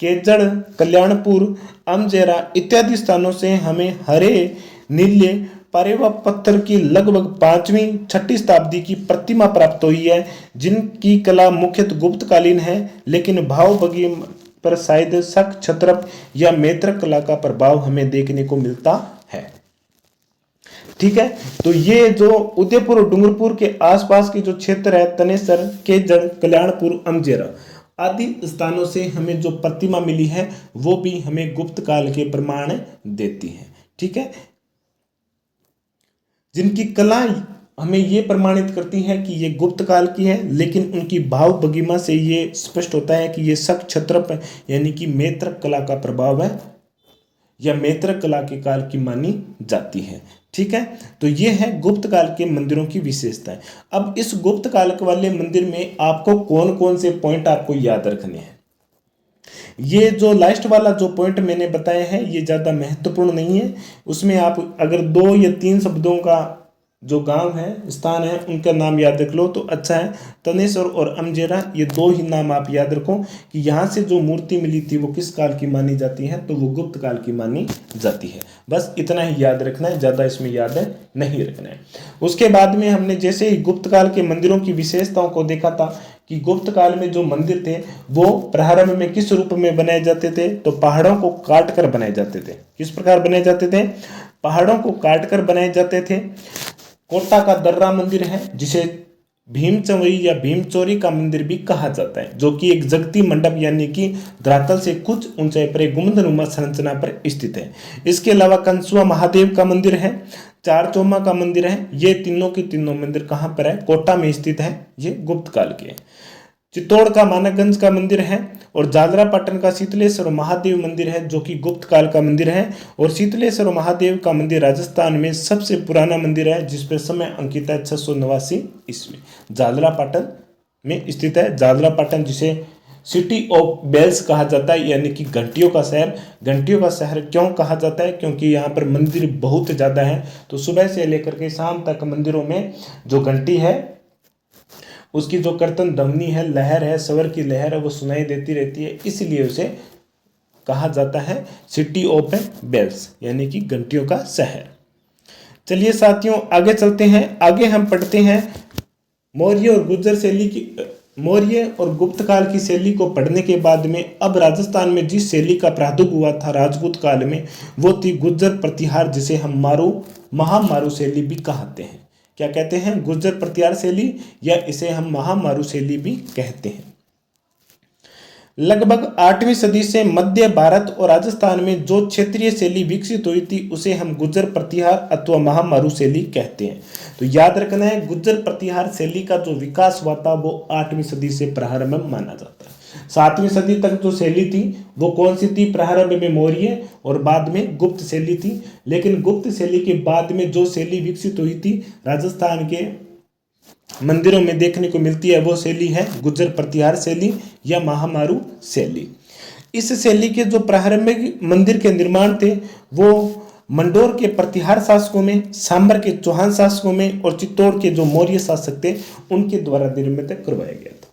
केजड़, कल्याणपुर, अमजेरा इत्यादि स्थानों से हमें हरे, नीले, पारेवा पत्थर की लगभग 5वीं-6वीं शताब्दी की प्रतिमा प्राप्त हुई है, जिनकी कला मुख्यतः गुप्तकालीन है, लेकिन भाव भंगिमा पर शायद शक, क्षत्रप या मैत्रक कला का प्रभाव हमें देखने को मिलता है। ठीक है, तो ये जो उदयपुर और डूंगरपुर के आसपास के जो क्षेत्र है, तनेसर, केजड़, कल्याणपुर, अमजेरा आदि स्थानों से हमें जो प्रतिमा मिली है वो भी हमें गुप्त काल के प्रमाण देती है। ठीक है, जिनकी कला हमें ये प्रमाणित करती है कि ये गुप्त काल की है, लेकिन उनकी भाव भंगिमा से ये स्पष्ट होता है कि ये शक, क्षत्रप यानी कि मैत्रक कला का प्रभाव है या मैत्रक कला के काल की मानी जाती है। ठीक है, तो ये है गुप्त काल के मंदिरों की विशेषताएं। अब इस गुप्त काल वाले मंदिर में आपको कौन कौन से पॉइंट आपको याद रखने हैं। ये जो लास्ट वाला जो पॉइंट मैंने बताया है ये ज़्यादा महत्वपूर्ण नहीं है। उसमें आप अगर 2 या 3 शब्दों का जो गांव है, स्थान है, उनका नाम याद रख लो तो अच्छा है। तनेश्वर और अमजेरा ये 2 ही नाम आप याद रखो कि यहाँ से जो मूर्ति मिली थी वो किस काल की मानी जाती है तो वो गुप्त काल की मानी जाती है। बस इतना ही याद रखना है, ज़्यादा इसमें याद नहीं रखना है। उसके बाद में हमने जैसे ही गुप्त काल के मंदिरों की विशेषताओं को देखा था कि गुप्त काल में जो मंदिर थे वो प्रारंभ में किस रूप में बनाए जाते थे तो पहाड़ों को काट कर बनाए जाते थे। किस प्रकार बनाए जाते थे, पहाड़ों को काट कर बनाए जाते थे। कोटा का दर्रा मंदिर है जिसे भीमचौरी या भीमचोरी का मंदिर भी कहा जाता है, जो कि एक जगती मंडप यानी कि धरातल से कुछ ऊंचाई पर एक गुंबदनुमा संरचना पर स्थित है। इसके अलावा कंसुआ महादेव का मंदिर है, चारचोमा का मंदिर है। ये तीनों के तीनों मंदिर कहाँ पर है, कोटा में स्थित है, ये गुप्त काल के। चित्तौड़ का मानकगंज का मंदिर है और झालरा पाटन का शीतलेश्वर महादेव मंदिर है जो कि गुप्त काल का मंदिर है। और शीतलेश्वर महादेव का मंदिर राजस्थान में सबसे पुराना मंदिर है जिस पर समय अंकित है 689 ईस्वी, झालरा पाटन में स्थित है। झालरा पाटन जिसे सिटी ऑफ बेल्स कहा जाता है यानी कि घंटियों का शहर। घंटियों का शहर क्यों कहा जाता है, क्योंकि यहाँ पर मंदिर बहुत ज़्यादा है, तो सुबह से लेकर के शाम तक मंदिरों में जो घंटी है उसकी जो कर्तन ध्वनि है, लहर है, स्वर की लहर है, वो सुनाई देती रहती है, इसलिए उसे कहा जाता है सिटी ऑफ बेल्स यानी कि घंटियों का शहर। चलिए साथियों आगे चलते हैं। आगे हम पढ़ते हैं मौर्य और गुर्जर शैली की, मौर्य और गुप्त काल की शैली को पढ़ने के बाद में अब राजस्थान में जिस शैली का प्रादुर्भाव हुआ था राजपूत काल में वो थी गुर्जर प्रतिहार, जिसे हम महामारू शैली भी कहते हैं। क्या कहते हैं, गुर्जर प्रतिहार शैली, या इसे हम महामारू शैली भी कहते हैं। लगभग 8वीं सदी से मध्य भारत और राजस्थान में जो क्षेत्रीय शैली विकसित हुई थी उसे हम गुर्जर प्रतिहार अथवा महामारू शैली कहते हैं। तो याद रखना है, गुर्जर प्रतिहार शैली का जो विकास हुआ था वो 8वीं सदी से प्रारंभ माना जाता है। 7वीं सदी तक जो शैली थी वो कौन सी थी, प्रारंभ में मौर्य और बाद में गुप्त शैली थी। लेकिन गुप्त शैली के बाद में जो शैली विकसित हुई थी राजस्थान के मंदिरों में देखने को मिलती है वो शैली है गुर्जर प्रतिहार शैली या महामारू शैली। इस शैली के जो प्रारंभिक मंदिर के निर्माण थे वो मंडोर के प्रतिहार शासकों में, सांबर के चौहान शासकों में और चित्तौड़ के जो मौर्य शासक थे उनके द्वारा निर्मित करवाया गया था।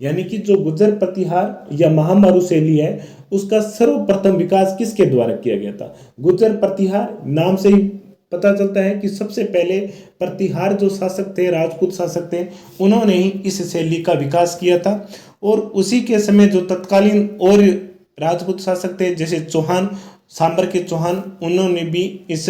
यानी कि जो गुर्जर प्रतिहार या महामारू शैली है उसका सर्वप्रथम विकास किसके द्वारा किया गया था। गुर्जर प्रतिहार नाम से ही पता चलता है कि सबसे पहले प्रतिहार जो शासक थे, राजपूत शासक थे, उन्होंने ही इस शैली का विकास किया था। और उसी के समय जो तत्कालीन और राजपूत शासक थे जैसे चौहान, सांबर के चौहान, उन्होंने भी इस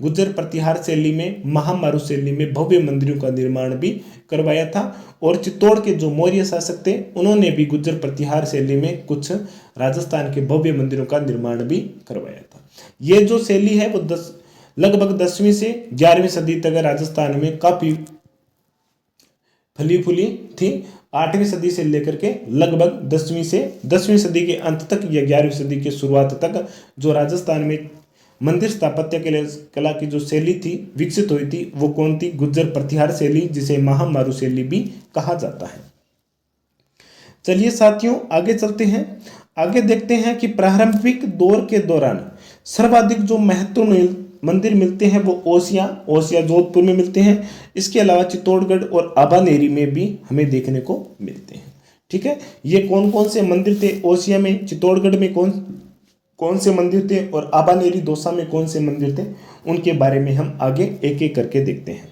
गुर्जर प्रतिहार शैली में, महामारू शैली में भव्य मंदिरों का निर्माण भी करवाया था। और चित्तौड़ के जो मौर्य शासक थे उन्होंने भी गुर्जर प्रतिहार शैली में कुछ राजस्थान के भव्य मंदिरों का निर्माण भी करवाया था। ये जो शैली है वो लगभग 10वीं से 11वीं सदी तक राजस्थान में काफी फली फूली थी। 8वीं सदी से लेकर के लगभग 10वीं सदी के अंत तक या 11वीं सदी के शुरुआत तक जो राजस्थान में मंदिर स्थापत्य के लिए कला की जो शैली थी विकसित हुई थी वो कौन थी, गुर्जर प्रतिहार शैली, जिसे महामारू शैली भी कहा जाता है। चलिए साथियों आगे चलते हैं। आगे देखते हैं कि प्रारंभिक दौर के दौरान सर्वाधिक जो महत्वपूर्ण मंदिर मिलते हैं वो ओसिया जोधपुर में मिलते हैं। इसके अलावा चित्तौड़गढ़ और आबानेरी में भी हमें देखने को मिलते हैं। ठीक है, ये कौन कौन से मंदिर थे, ओसिया में, चित्तौड़गढ़ में कौन से मंदिर थे और आबानेरी दौसा में कौन से मंदिर थे, उनके बारे में हम आगे एक एक करके देखते हैं।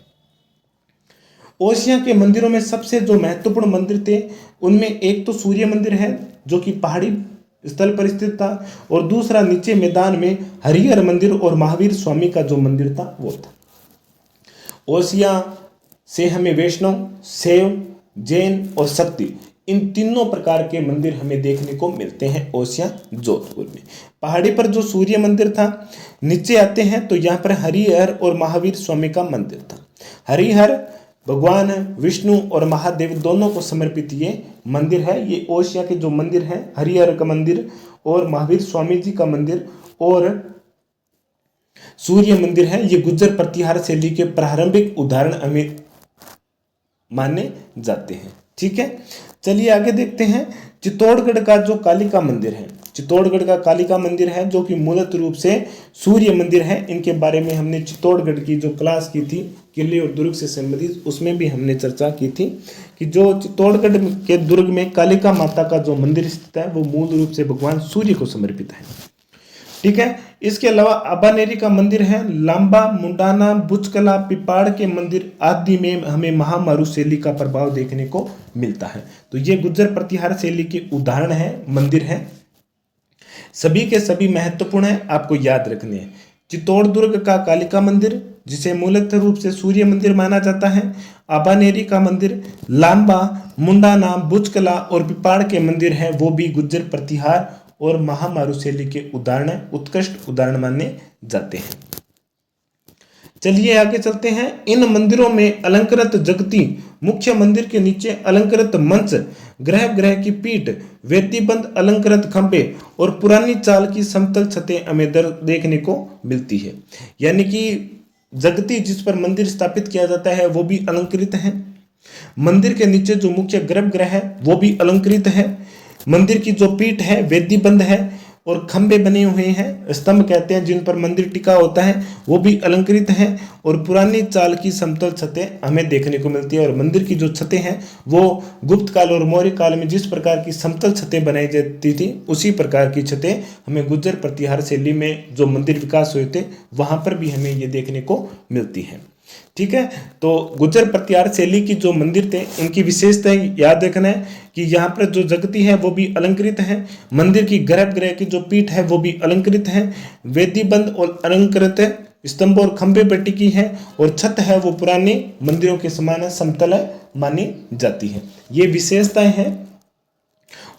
ओसिया के मंदिरों में सबसे जो महत्वपूर्ण मंदिर थे उनमें एक तो सूर्य मंदिर है जो कि पहाड़ी स्थल पर स्थित था, और दूसरा नीचे मैदान में हरिहर मंदिर और महावीर स्वामी का जो मंदिर था वो था। ओसिया से हमें वैष्णव, शैव, जैन और शक्ति, इन तीनों प्रकार के मंदिर हमें देखने को मिलते हैं ओसिया जोधपुर में। पहाड़ी पर जो सूर्य मंदिर था, नीचे आते हैं तो यहाँ पर हरिहर और महावीर स्वामी का मंदिर था। हरिहर भगवान विष्णु और महादेव दोनों को समर्पित ये मंदिर है। ये ओसिया के जो मंदिर है, हरिहर का मंदिर और महावीर स्वामी जी का मंदिर और सूर्य मंदिर है, ये गुर्जर प्रतिहार शैली के प्रारंभिक उदाहरण हमें माने जाते हैं। ठीक है, चलिए आगे देखते हैं। चित्तौड़गढ़ का जो कालिका मंदिर है, चित्तौड़गढ़ का कालिका मंदिर है जो कि मूलत रूप से सूर्य मंदिर है। इनके बारे में हमने चित्तौड़गढ़ की जो क्लास की थी किले और दुर्ग से संबंधित, उसमें भी हमने चर्चा की थी कि जो चित्तौड़गढ़ के दुर्ग में कालिका माता का जो मंदिर स्थित है वो मूल रूप से भगवान सूर्य को समर्पित है। ठीक है, इसके अलावा आबानेरी का मंदिर है, लांबा, मुंडाना, बुचकला, पिपाड़ के मंदिर आदि में हमें महामारू शैली का प्रभाव देखने को मिलता है। तो ये गुर्जर प्रतिहार शैली के उदाहरण है, मंदिर है, सभी के सभी महत्वपूर्ण है, आपको याद रखने हैं। चित्तौड़ दुर्ग का कालिका मंदिर जिसे मूलतः रूप से सूर्य मंदिर माना जाता है, आबानेरी का मंदिर, लांबा, मुंडाना, बुचकला और पिपाड़ के मंदिर है वो भी गुर्जर प्रतिहार और महामारू शैली के उदाहरण, उत्कृष्ट उदाहरण माने जाते हैं। चलिए आगे चलते हैं। इन मंदिरों में अलंकृत जगती, मुख्य मंदिर के नीचे अलंकृत मंच, ग्रह की पीठ, वेदीबंद अलंकृत खंभे और पुरानी चाल की समतल छतें हमें देखने को मिलती है। यानी कि जगती जिस पर मंदिर स्थापित किया जाता है वो भी अलंकृत है। मंदिर के नीचे जो मुख्य गर्भगृह है वो भी अलंकृत है। मंदिर की जो पीठ है वेदीबंद है और खंभे बने हुए हैं, स्तंभ कहते हैं जिन पर मंदिर टिका होता है, वो भी अलंकृत हैं। और पुरानी चाल की समतल छतें हमें देखने को मिलती है। और मंदिर की जो छतें हैं वो गुप्त काल और मौर्य काल में जिस प्रकार की समतल छतें बनाई जाती थी उसी प्रकार की छतें हमें गुर्जर प्रतिहार शैली में जो मंदिर विकास हुए थे वहां पर भी हमें ये देखने को मिलती है। ठीक है, तो गुर्जर प्रतिहार शैली की जो मंदिर थे इनकी विशेषता याद रखना है कि यहाँ पर जो जगती है वो भी अलंकृत है, मंदिर की गर्भगृह की जो पीठ है वो भी अलंकृत है, वेदीबंद और अलंकृत स्तंभ और खंभे पर टिकी है और छत है वो पुराने मंदिरों के समान है, समतल मानी जाती है। ये विशेषताएं हैं।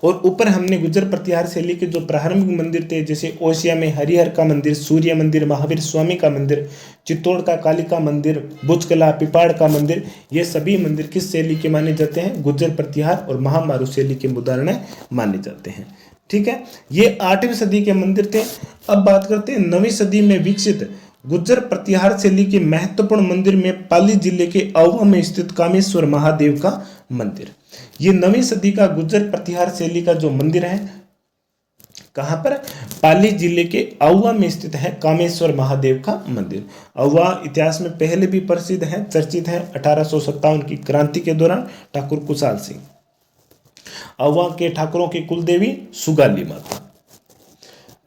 और ऊपर हमने गुर्जर प्रतिहार शैली के जो प्रारंभिक मंदिर थे, जैसे ओसिया में हरिहर का मंदिर, सूर्य मंदिर, महावीर स्वामी का मंदिर, चित्तौड़ का कालिका मंदिर, बुजकला पिपाड़ का मंदिर, ये सभी मंदिर किस शैली के माने जाते हैं? गुर्जर प्रतिहार और महामारू शैली के उदाहरण माने जाते हैं। ठीक है, ये 8वीं सदी के मंदिर थे। अब बात करते हैं 9वीं सदी में विकसित गुर्जर प्रतिहार शैली के महत्वपूर्ण मंदिर में पाली जिले के आहुआ में स्थित कामेश्वर महादेव का मंदिर। ये 9वीं सदी का गुर्जर प्रतिहार शैली का जो मंदिर है, कहां पर? पाली जिले के आहुआ में स्थित है कामेश्वर महादेव का मंदिर। आहुआ इतिहास में पहले भी प्रसिद्ध है, चर्चित है। 1857 की क्रांति के दौरान ठाकुर कुशाल सिंह, आहुआ के ठाकुरों की कुलदेवी सुगाली माता।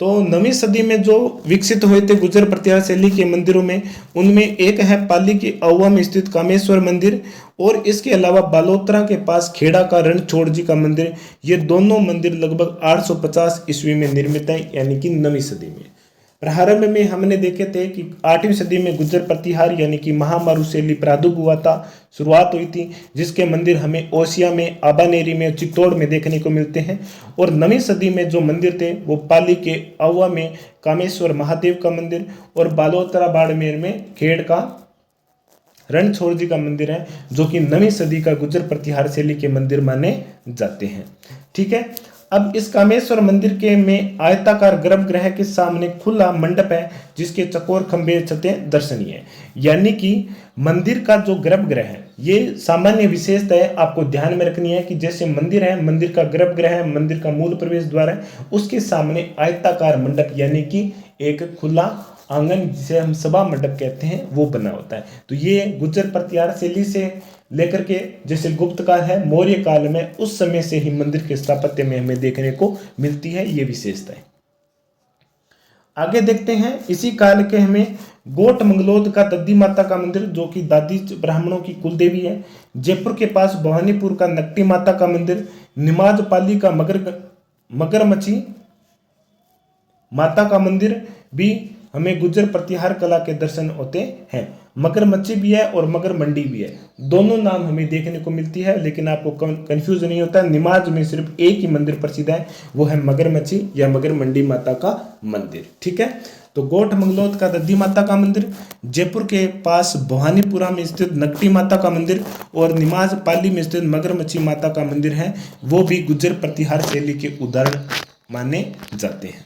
तो 9वीं सदी में जो विकसित हुए थे गुर्जर प्रतिहार शैली के मंदिरों में, उनमें एक है पाली के आहुआ में स्थित कामेश्वर मंदिर, और इसके अलावा बालोतरा के पास खेड़ा का रणछोड़ जी का मंदिर। ये दोनों मंदिर लगभग 850 ईस्वी में निर्मित हैं, यानी कि 9वीं सदी में। प्रारंभ में हमने देखे थे कि 8वीं सदी में गुर्जर प्रतिहार यानी कि महामारू शैली प्रादुर्भाव हुआ था, शुरुआत हुई थी, जिसके मंदिर हमें ओसिया में, आबानेरी में, चित्तौड़ में देखने को मिलते हैं। और 9वीं सदी में जो मंदिर थे वो पाली के आहुआ में कामेश्वर महादेव का मंदिर और बालोतरा बाड़मेर में खेड़ का रणछोड़ जी का मंदिर है, जो कि 9वीं सदी का गुर्जर प्रतिहार शैली के मंदिर माने जाते हैं। ठीक है, अब इस कामेश्वर मंदिर के में आयताकार गर्भगृह के सामने खुला मंडप है, जिसके चकोर खंभे छतें दर्शनीय है। यानी कि मंदिर का जो गर्भगृह है, ये सामान्य विशेषता है, आपको ध्यान में रखनी है कि जैसे मंदिर है, मंदिर का गर्भगृह है, मंदिर का मूल प्रवेश द्वार है, उसके सामने आयताकार मंडप यानी कि एक खुला आंगन, जिसे हम सभा मंडप कहते हैं, वो बना होता है। तो ये गुर्जर प्रतिहार शैली से लेकर के जैसे गुप्त काल है, मौर्य काल में, उस समय से ही मंदिर के स्थापत्य में हमें देखने को मिलती है ये विशेषताएं। आगे देखते हैं, इसी काल के हमें गोट मंगलोद का दद्दी माता का मंदिर, जो कि दादी ब्राह्मणों की कुलदेवी है। जयपुर के पास भवानीपुर का नकटी माता का मंदिर, निमाज पाली का मगरमच्छी माता का मंदिर भी हमें गुर्जर प्रतिहार कला के दर्शन होते हैं। मगरमच्छी भी है और मगर मंडी भी है, दोनों नाम हमें देखने को मिलती है, लेकिन आपको कंफ्यूज नहीं होता। निमाज में सिर्फ एक ही मंदिर प्रसिद्ध है, वो है मगरमच्छी या मगर मंडी माता का मंदिर। ठीक है, तो गोठ मंगलोद का दद्दी माता का मंदिर, जयपुर के पास भवानीपुरा में स्थित नकटी माता का मंदिर और निमाज पाली में स्थित मगरमच्छी माता का मंदिर है, वो भी गुर्जर प्रतिहार शैली के उदाहरण माने जाते हैं।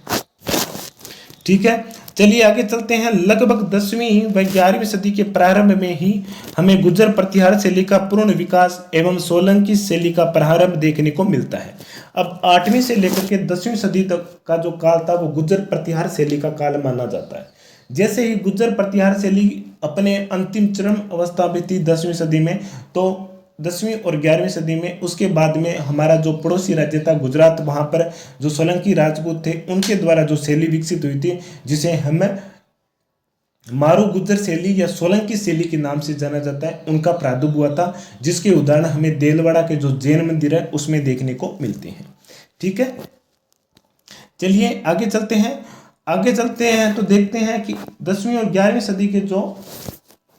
ठीक है, चलिए आगे चलते हैं। लगभग 10वीं व 11वीं सदी के प्रारंभ में ही हमें गुर्जर प्रतिहार शैली का पूर्ण विकास एवं सोलंकी शैली का प्रारंभ देखने को मिलता है। अब 8वीं से लेकर के 10वीं सदी तक का जो काल था वो गुर्जर प्रतिहार शैली का काल माना जाता है। जैसे ही गुर्जर प्रतिहार शैली अपने अंतिम चरम अवस्था में थी 10वीं सदी में, तो 10वीं और 11वीं सदी में, उसके बाद में हमारा जो पड़ोसी राज्य था गुजरात, वहाँ पर जो सोलंकी राजपूत थे उनके द्वारा जो शैली विकसित हुई थी, जिसे हम मारू गुर्जर शैली या सोलंकी शैली के नाम से जाना जाता है, उनका प्रादुर्भाव हुआ था, जिसके उदाहरण हमें देलवाड़ा के जो जैन मंदिर है उसमें देखने को मिलते हैं। ठीक है, चलिए आगे चलते हैं। आगे चलते हैं तो देखते हैं कि 10वीं और 11वीं सदी के जो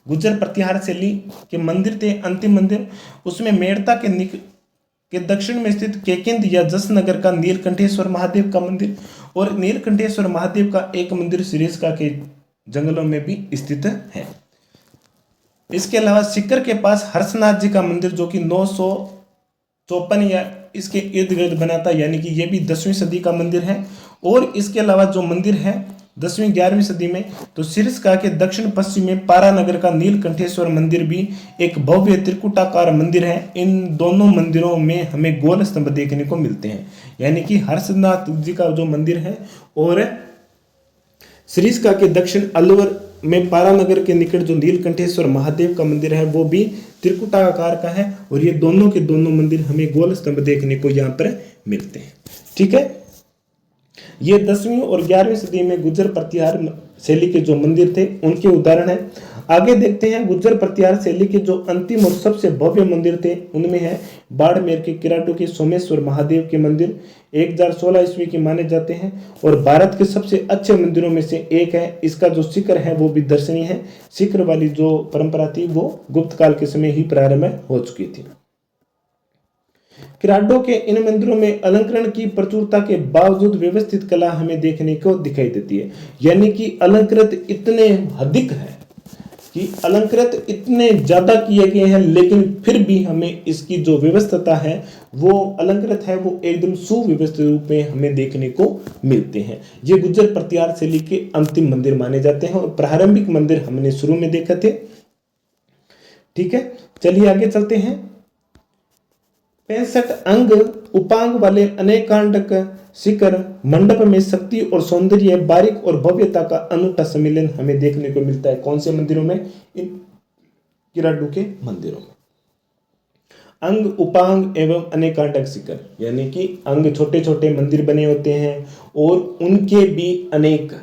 गुर्जर प्रतिहार शैली के मंदिर थे, अंतिम मंदिर, उसमें मेड़ता के दक्षिण में स्थित केकिंद या जसनगर का नीलकंठेश्वर महादेव का मंदिर और नीलकंठेश्वर महादेव का एक मंदिर सिरिस्का के जंगलों में भी स्थित है। इसके अलावा सिक्कर के पास हर्षनाथ जी का मंदिर, जो कि 954 या इसके इर्द गिर्द बना था, यानी कि यह भी 10वीं सदी का मंदिर है। और इसके अलावा जो मंदिर है 10वीं 11वीं सदी में, तो सिरस्का के दक्षिण पश्चिम में पारानगर का नीलकंठेश्वर मंदिर भी एक भव्य त्रिकुटाकार मंदिर है। इन दोनों मंदिरों में हमें गोल स्तंभ देखने को मिलते हैं, यानी कि हर्षनाथ जी का जो मंदिर है और सिरस्का के दक्षिण अलवर में पारानगर के निकट जो नीलकंठेश्वर महादेव का मंदिर है वो भी त्रिकुटाकार का है। और ये दोनों के दोनों मंदिर हमें गोल स्तंभ देखने को यहाँ पर मिलते हैं। ठीक है, ये 10वीं और 11वीं सदी में गुर्जर प्रतिहार शैली के जो मंदिर थे उनके उदाहरण है। आगे देखते हैं गुर्जर प्रतिहार शैली के जो अंतिम और सबसे भव्य मंदिर थे, उनमें है बाड़मेर के किराडू के सोमेश्वर महादेव के मंदिर 1016 ईस्वी के माने जाते हैं और भारत के सबसे अच्छे मंदिरों में से एक है। इसका जो शिखर है वो भी दर्शनीय है। शिखर वाली जो परंपरा थी वो गुप्त काल के समय ही प्रारंभ हो चुकी थी। किराडो के इन मंदिरों में अलंकरण की प्रचुरता के बावजूद व्यवस्थित कला हमें देखने को दिखाई देती है, यानी कि अलंकृत इतने अधिक है कि अलंकृत इतने ज्यादा किए गए हैं, लेकिन फिर भी हमें इसकी जो व्यवस्था है वो अलंकृत है वो एकदम सुव्यवस्थित रूप में हमें देखने को मिलते हैं। ये गुर्जर प्रतिहार शैली के अंतिम मंदिर माने जाते हैं और प्रारंभिक मंदिर हमने शुरू में देखे थे। ठीक है, चलिए आगे चलते हैं। 65 अंग उपांग वाले अनेकांडक शिखर मंडप में शक्ति और सौंदर्य, बारीक और भव्यता का अनूठा सम्मिलन हमें देखने को मिलता है। कौन से मंदिरों में? इन किराडू के मंदिरों में। अंग उपांग एवं अनेकांडक शिखर, यानी कि अंग छोटे छोटे मंदिर बने होते हैं और उनके भी अनेक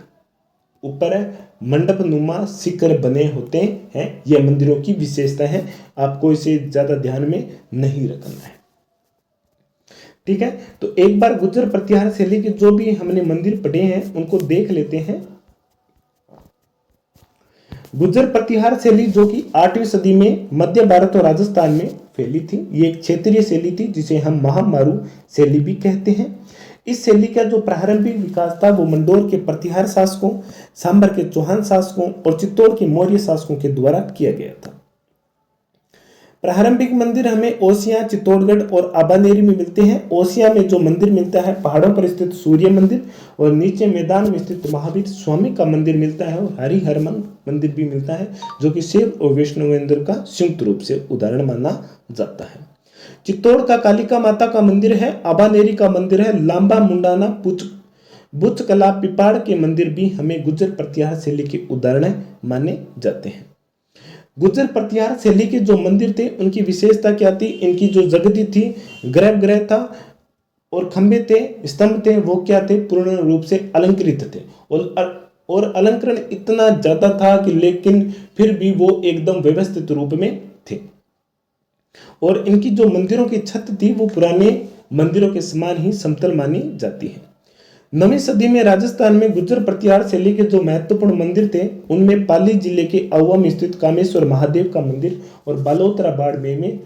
ऊपर मंडप नुमा शिखर बने होते हैं। यह मंदिरों की विशेषता है, आपको इसे ज्यादा ध्यान में नहीं रखना है। ठीक है, तो एक बार गुर्जर प्रतिहार शैली के जो भी हमने मंदिर पढ़े हैं उनको देख लेते हैं। गुर्जर प्रतिहार शैली जो कि 8वीं सदी में मध्य भारत और राजस्थान में फैली थी, ये एक क्षेत्रीय शैली थी जिसे हम महामारू शैली भी कहते हैं। इस शैली का जो प्रारंभिक विकास था वो मंडोर के प्रतिहार शासकों, सांबर के चौहान शासकों और चित्तौड़ के मौर्य शासकों के द्वारा किया गया था। प्रारंभिक मंदिर हमें ओसियां, चित्तौड़गढ़ और आबानेरी में मिलते हैं। ओसियां में जो मंदिर मिलता है पहाड़ों पर स्थित सूर्य मंदिर, और नीचे मैदान में स्थित महावीर स्वामी का मंदिर मिलता है, और हरिहरमन मंदिर भी मिलता है जो कि शैव और वैष्णव मंदिर का संयुक्त रूप से उदाहरण माना जाता है। चित्तौड़ का कालिका माता का मंदिर है, आबानेरी का मंदिर है, लांबा मुंडाना बुचकला पिपाड़ के मंदिर भी हमें गुर्जर प्रतिहार शैली के उदाहरण माने जाते हैं। गुर्जर प्रतिहार शैली के जो मंदिर थे उनकी विशेषता क्या थी? इनकी जो जगती थी, गर्भगृह था और खंबे थे, स्तंभ थे, वो क्या थे? पूर्ण रूप से अलंकृत थे और अलंकरण इतना ज्यादा था कि लेकिन फिर भी वो एकदम व्यवस्थित रूप में थे। और इनकी जो मंदिरों की छत थी वो पुराने मंदिरों के समान ही समतल मानी जाती है। 9वीं सदी में राजस्थान में गुर्जर प्रतिहार शैली के जो महत्वपूर्ण मंदिर थे उनमें पाली जिले के अवा में स्थित कामेश्वर महादेव का मंदिर और बालोतरा बाड़मेर में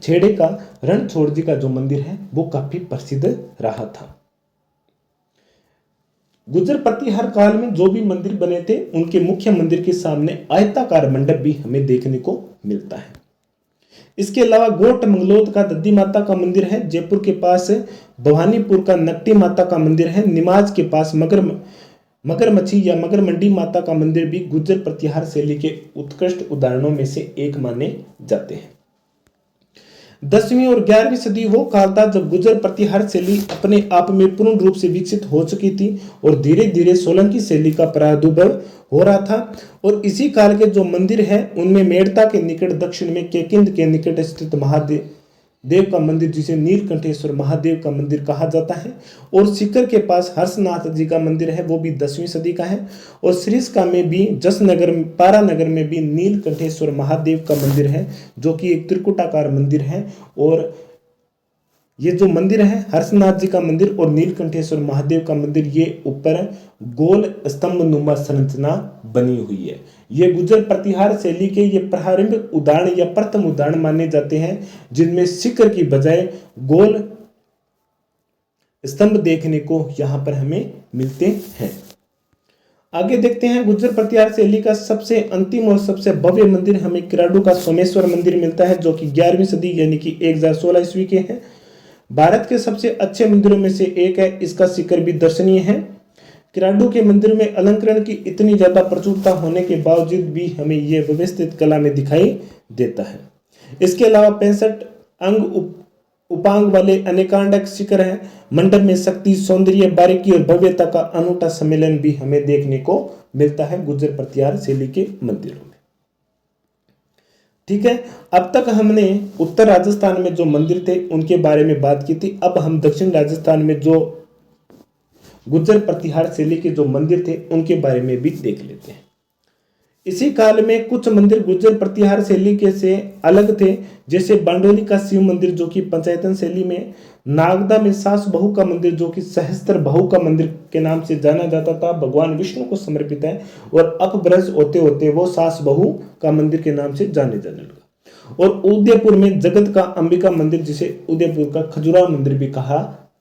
छेड़े का रणछोड़ जी का जो मंदिर है वो काफी प्रसिद्ध रहा था। गुर्जर प्रतिहार काल में जो भी मंदिर बने थे उनके मुख्य मंदिर के सामने आयताकार मंडप भी हमें देखने को मिलता है। इसके अलावा गोट मंगलोद का दद्दी माता का मंदिर है, जयपुर के पास भवानीपुर का नकटी माता का मंदिर है, निमाज के पास मगरमच्छी या मगरमंडी माता का मंदिर भी गुर्जर प्रतिहार शैली के उत्कृष्ट उदाहरणों में से एक माने जाते हैं। 10वीं और 11वीं सदी वो काल था जब गुर्जर प्रतिहार शैली अपने आप में पूर्ण रूप से विकसित हो चुकी थी और धीरे धीरे सोलंकी शैली का प्रादुर्भाव हो रहा था। और इसी काल के जो मंदिर है उनमें मेड़ता के निकट दक्षिण में केकिंद के निकट स्थित महादेव का मंदिर जिसे नीलकंठेश्वर महादेव का मंदिर कहा जाता है, और सीकर के पास हर्षनाथ जी का मंदिर है वो भी 10वीं सदी का है, और श्रीस्का में भी जसनगर पारानगर में भी नीलकंठेश्वर महादेव का मंदिर है जो कि एक त्रिकुटाकार मंदिर है। और ये जो मंदिर है हर्षनाथ जी का मंदिर और नीलकंठेश्वर महादेव का मंदिर, ये ऊपर गोल स्तंभ नुमा संरचना बनी हुई है। ये गुर्जर प्रतिहार शैली के ये प्रारंभिक उदाहरण या प्रथम उदाहरण माने जाते हैं जिनमें शिखर की बजाय गोल स्तंभ देखने को यहां पर हमें मिलते हैं। आगे देखते हैं गुर्जर प्रतिहार शैली का सबसे अंतिम और सबसे भव्य मंदिर हमें किराडू का सोमेश्वर मंदिर मिलता है जो कि 11वीं सदी यानी कि 1016 ईस्वी के हैं। भारत के सबसे अच्छे मंदिरों में से एक है, इसका शिखर भी दर्शनीय है। किराडू के मंदिर में अलंकरण की इतनी ज्यादा प्रचुरता होने के बावजूद भी हमें यह व्यवस्थित कला में दिखाई देता है। इसके अलावा 65 अंग उपांग वाले अनेकांडक शिखर है, मंडप में शक्ति, सौंदर्य, बारीकी और भव्यता का अनूठा सम्मेलन भी हमें देखने को मिलता है गुर्जर प्रतिहार शैली के मंदिरों में। ठीक है, अब तक हमने उत्तर राजस्थान में जो मंदिर थे उनके बारे में बात की थी। अब हम दक्षिण राजस्थान में जो गुर्जर प्रतिहार शैली के जो मंदिर थे उनके बारे में भी देख लेते हैं। इसी काल में कुछ मंदिर गुर्जर प्रतिहार शैली के से अलग थे, जैसे बांडोली का शिव मंदिर जो कि पंचायतन शैली में, नागदा में सास बहू का मंदिर जो कि सहस्त्र बहू का मंदिर के नाम से जाना जाता था, भगवान विष्णु को समर्पित है, और अपभ्रंश होते होते वो सास बहू का मंदिर के नाम से जाने लगा। और उदयपुर में जगत का अंबिका मंदिर, जिसे उदयपुर का खजुराहो मंदिर भी कहा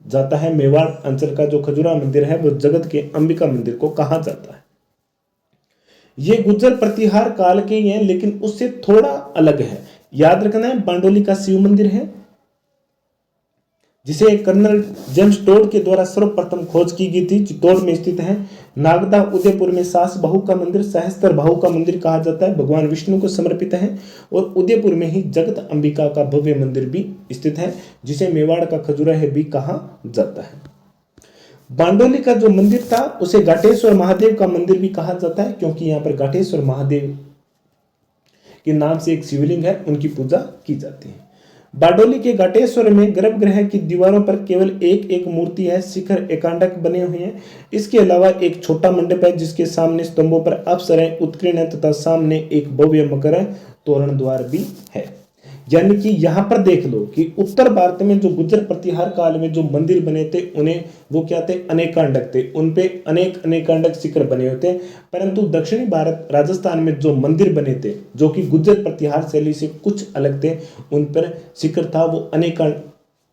जाता है, मेवाड़ अंचल का जो खजुराहो मंदिर है वो जगत के अंबिका मंदिर को कहा जाता है। ये गुर्जर प्रतिहार काल के ही हैं, लेकिन उससे थोड़ा अलग है। याद रखना है, बांडोली का शिव मंदिर है जिसे कर्नल जेम्स टोड के द्वारा सर्वप्रथम खोज की गई थी, चित्तौड़ में स्थित है। नागदा उदयपुर में सास बहू का मंदिर सहस्त्र बहू का मंदिर कहा जाता है, भगवान विष्णु को समर्पित है। और उदयपुर में ही जगत अंबिका का भव्य मंदिर भी स्थित है, जिसे मेवाड़ का खजुराहो भी कहा जाता है। बांडोली का जो मंदिर था उसे घाटेश्वर महादेव का मंदिर भी कहा जाता है, क्योंकि यहाँ पर घाटेश्वर महादेव के नाम से एक शिवलिंग है, उनकी पूजा की जाती है। बारडोली के घाटेश्वर में गर्भगृह की दीवारों पर केवल एक एक मूर्ति है, शिखर एकांडक बने हुए हैं। इसके अलावा एक छोटा मंडप है जिसके सामने स्तंभों पर अप्सराएं उत्कीर्ण है तथा सामने एक भव्य मकर तोरण द्वार भी है। यानी कि यहाँ पर देख लो कि उत्तर भारत में जो गुर्जर प्रतिहार काल में जो मंदिर बने थे उन्हें वो क्या थे, अनेकांडक थे, उनपे अनेकांडक शिखर बने हुए थे। परंतु दक्षिणी भारत राजस्थान में जो मंदिर बने थे जो कि गुर्जर प्रतिहार शैली से कुछ अलग थे, उन पर शिखर था वो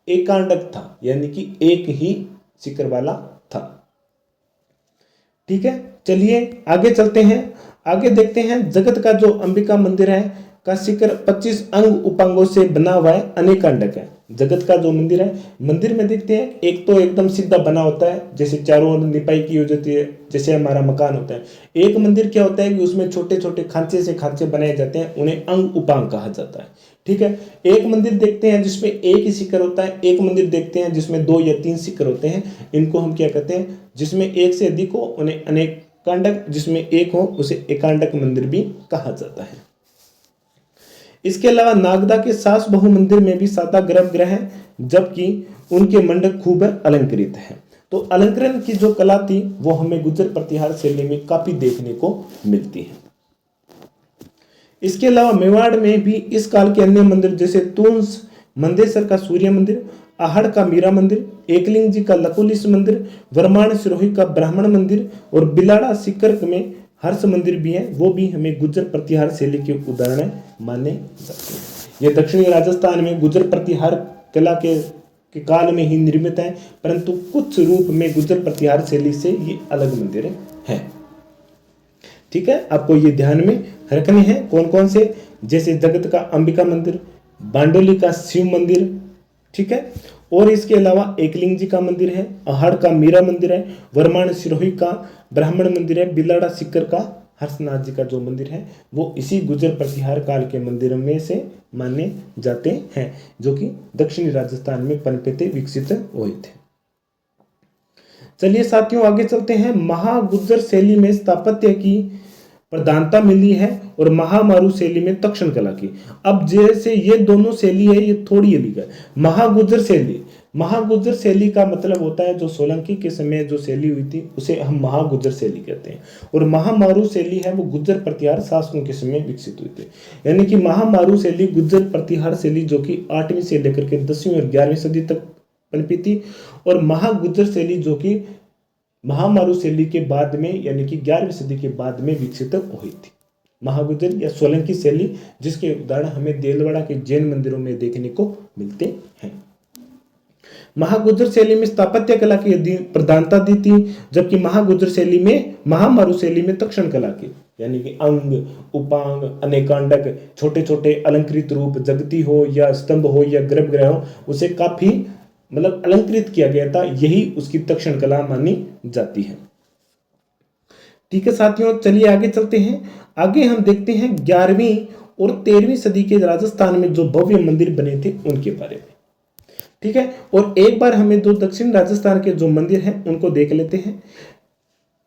एकांडक था, यानी कि एक ही शिखर वाला था। ठीक है, चलिए आगे चलते हैं। आगे देखते हैं जगत का जो अंबिका मंदिर है का शिखर 25 अंग उपांगों से बना हुआ है, अनेकांडक है। जगत का जो मंदिर है, मंदिर में देखते हैं एक तो एकदम सीधा बना होता है, जैसे चारों ओर निपाई की हो जाती है, जैसे हमारा मकान होता है। एक मंदिर क्या होता है कि उसमें छोटे छोटे खांचे से खांचे बनाए जाते हैं, उन्हें अंग उपांग कहा जाता है। ठीक है, एक मंदिर देखते हैं जिसमें एक ही शिखर होता है, एक मंदिर देखते हैं जिसमें 2 या 3 शिखर होते हैं, इनको हम क्या कहते हैं, जिसमें एक से अधिक हो उन्हें अनेकांडक, जिसमें एक हो उसे एकांडक मंदिर भी कहा जाता है। इसके अलावा नागदा के सास बहु मंदिर में भी सादा गर्भगृह है, जबकि उनके मंडप खूब अलंकृत है। तो अलंकरण की जो कला थी वो हमें गुर्जर प्रतिहार शैली में काफी देखने को मिलती है। इसके अलावा मेवाड़ में भी इस काल के अन्य मंदिर जैसे तुंस मंदेसर का सूर्य मंदिर, आहड़ का मीरा मंदिर, एकलिंग जी का लकुलिस मंदिर, वर्माण सिरोही का ब्राह्मण मंदिर और बिलाड़ा सिकर में हर्ष मंदिर भी है, वो भी हमें गुर्जर प्रतिहार शैली के उदाहरण माने जाते हैं। ये दक्षिणी राजस्थान में गुर्जर प्रतिहार कला के काल में ही निर्मित है, परंतु कुछ रूप में गुर्जर प्रतिहार शैली से ये अलग मंदिर हैं। ठीक है, आपको ये ध्यान में रखने हैं कौन कौन से, जैसे जगत का अंबिका मंदिर, बांडोली का शिव मंदिर, ठीक है, और इसके अलावा एकलिंग जी का मंदिर है, आहड़ का मीरा मंदिर है, वर्माण सिरोही का ब्राह्मण मंदिर है, बिलाड़ा सिक्कर का हर्षनाथ जी का जो मंदिर है वो इसी गुर्जर प्रतिहार काल के मंदिरों में से माने जाते हैं, जो कि दक्षिणी राजस्थान में पनपे थे, विकसित हुए थे। चलिए साथियों आगे चलते हैं। महागुर्जर शैली में स्थापत्य की प्रधानता मिली है और महामारू शैली में तक्षण कला की। अब जैसे ये दोनों शैली है ये थोड़ी अलग है। महागुर्जर शैली का मतलब होता है जो सोलंकी के समय जो शैली हुई थी उसे हम महागुर्जर शैली कहते हैं, और महामारू शैली है वो गुर्जर प्रतिहार शासकों के समय विकसित हुई थी। यानी कि महामारू शैली गुर्जर प्रतिहार शैली जो कि 8वीं से लेकर के 10वीं और 11वीं सदी तक पनपी थी, और महागुर्जर शैली जो कि महामारू शैली के बाद में यानी कि 11वीं सदी के बाद में विकसित हुई थी। महागुर्जर या सोलंकी शैली जिसके उदाहरण हमें देलवाड़ा के जैन मंदिरों में देखने को मिलते हैं। महागुर्जर शैली में स्थापत्य कला की प्रधानता दी थी, जबकि महागुर्जर शैली में महामारू शैली में तक्षण कला की, यानी कि अंग उपांग अनेकांडक छोटे छोटे अलंकृत रूप जगती हो या स्तंभ हो या गर्भगृह हो उसे काफी मतलब अलंकृत किया गया था, यही उसकी तक्षण कला मानी जाती है। ठीक है साथियों, चलिए आगे चलते हैं। आगे हम देखते हैं 11वीं और 13वीं सदी के राजस्थान में जो भव्य मंदिर बने थे उनके बारे में। ठीक है, और एक बार हमें दो दक्षिण राजस्थान के जो मंदिर हैं उनको देख लेते हैं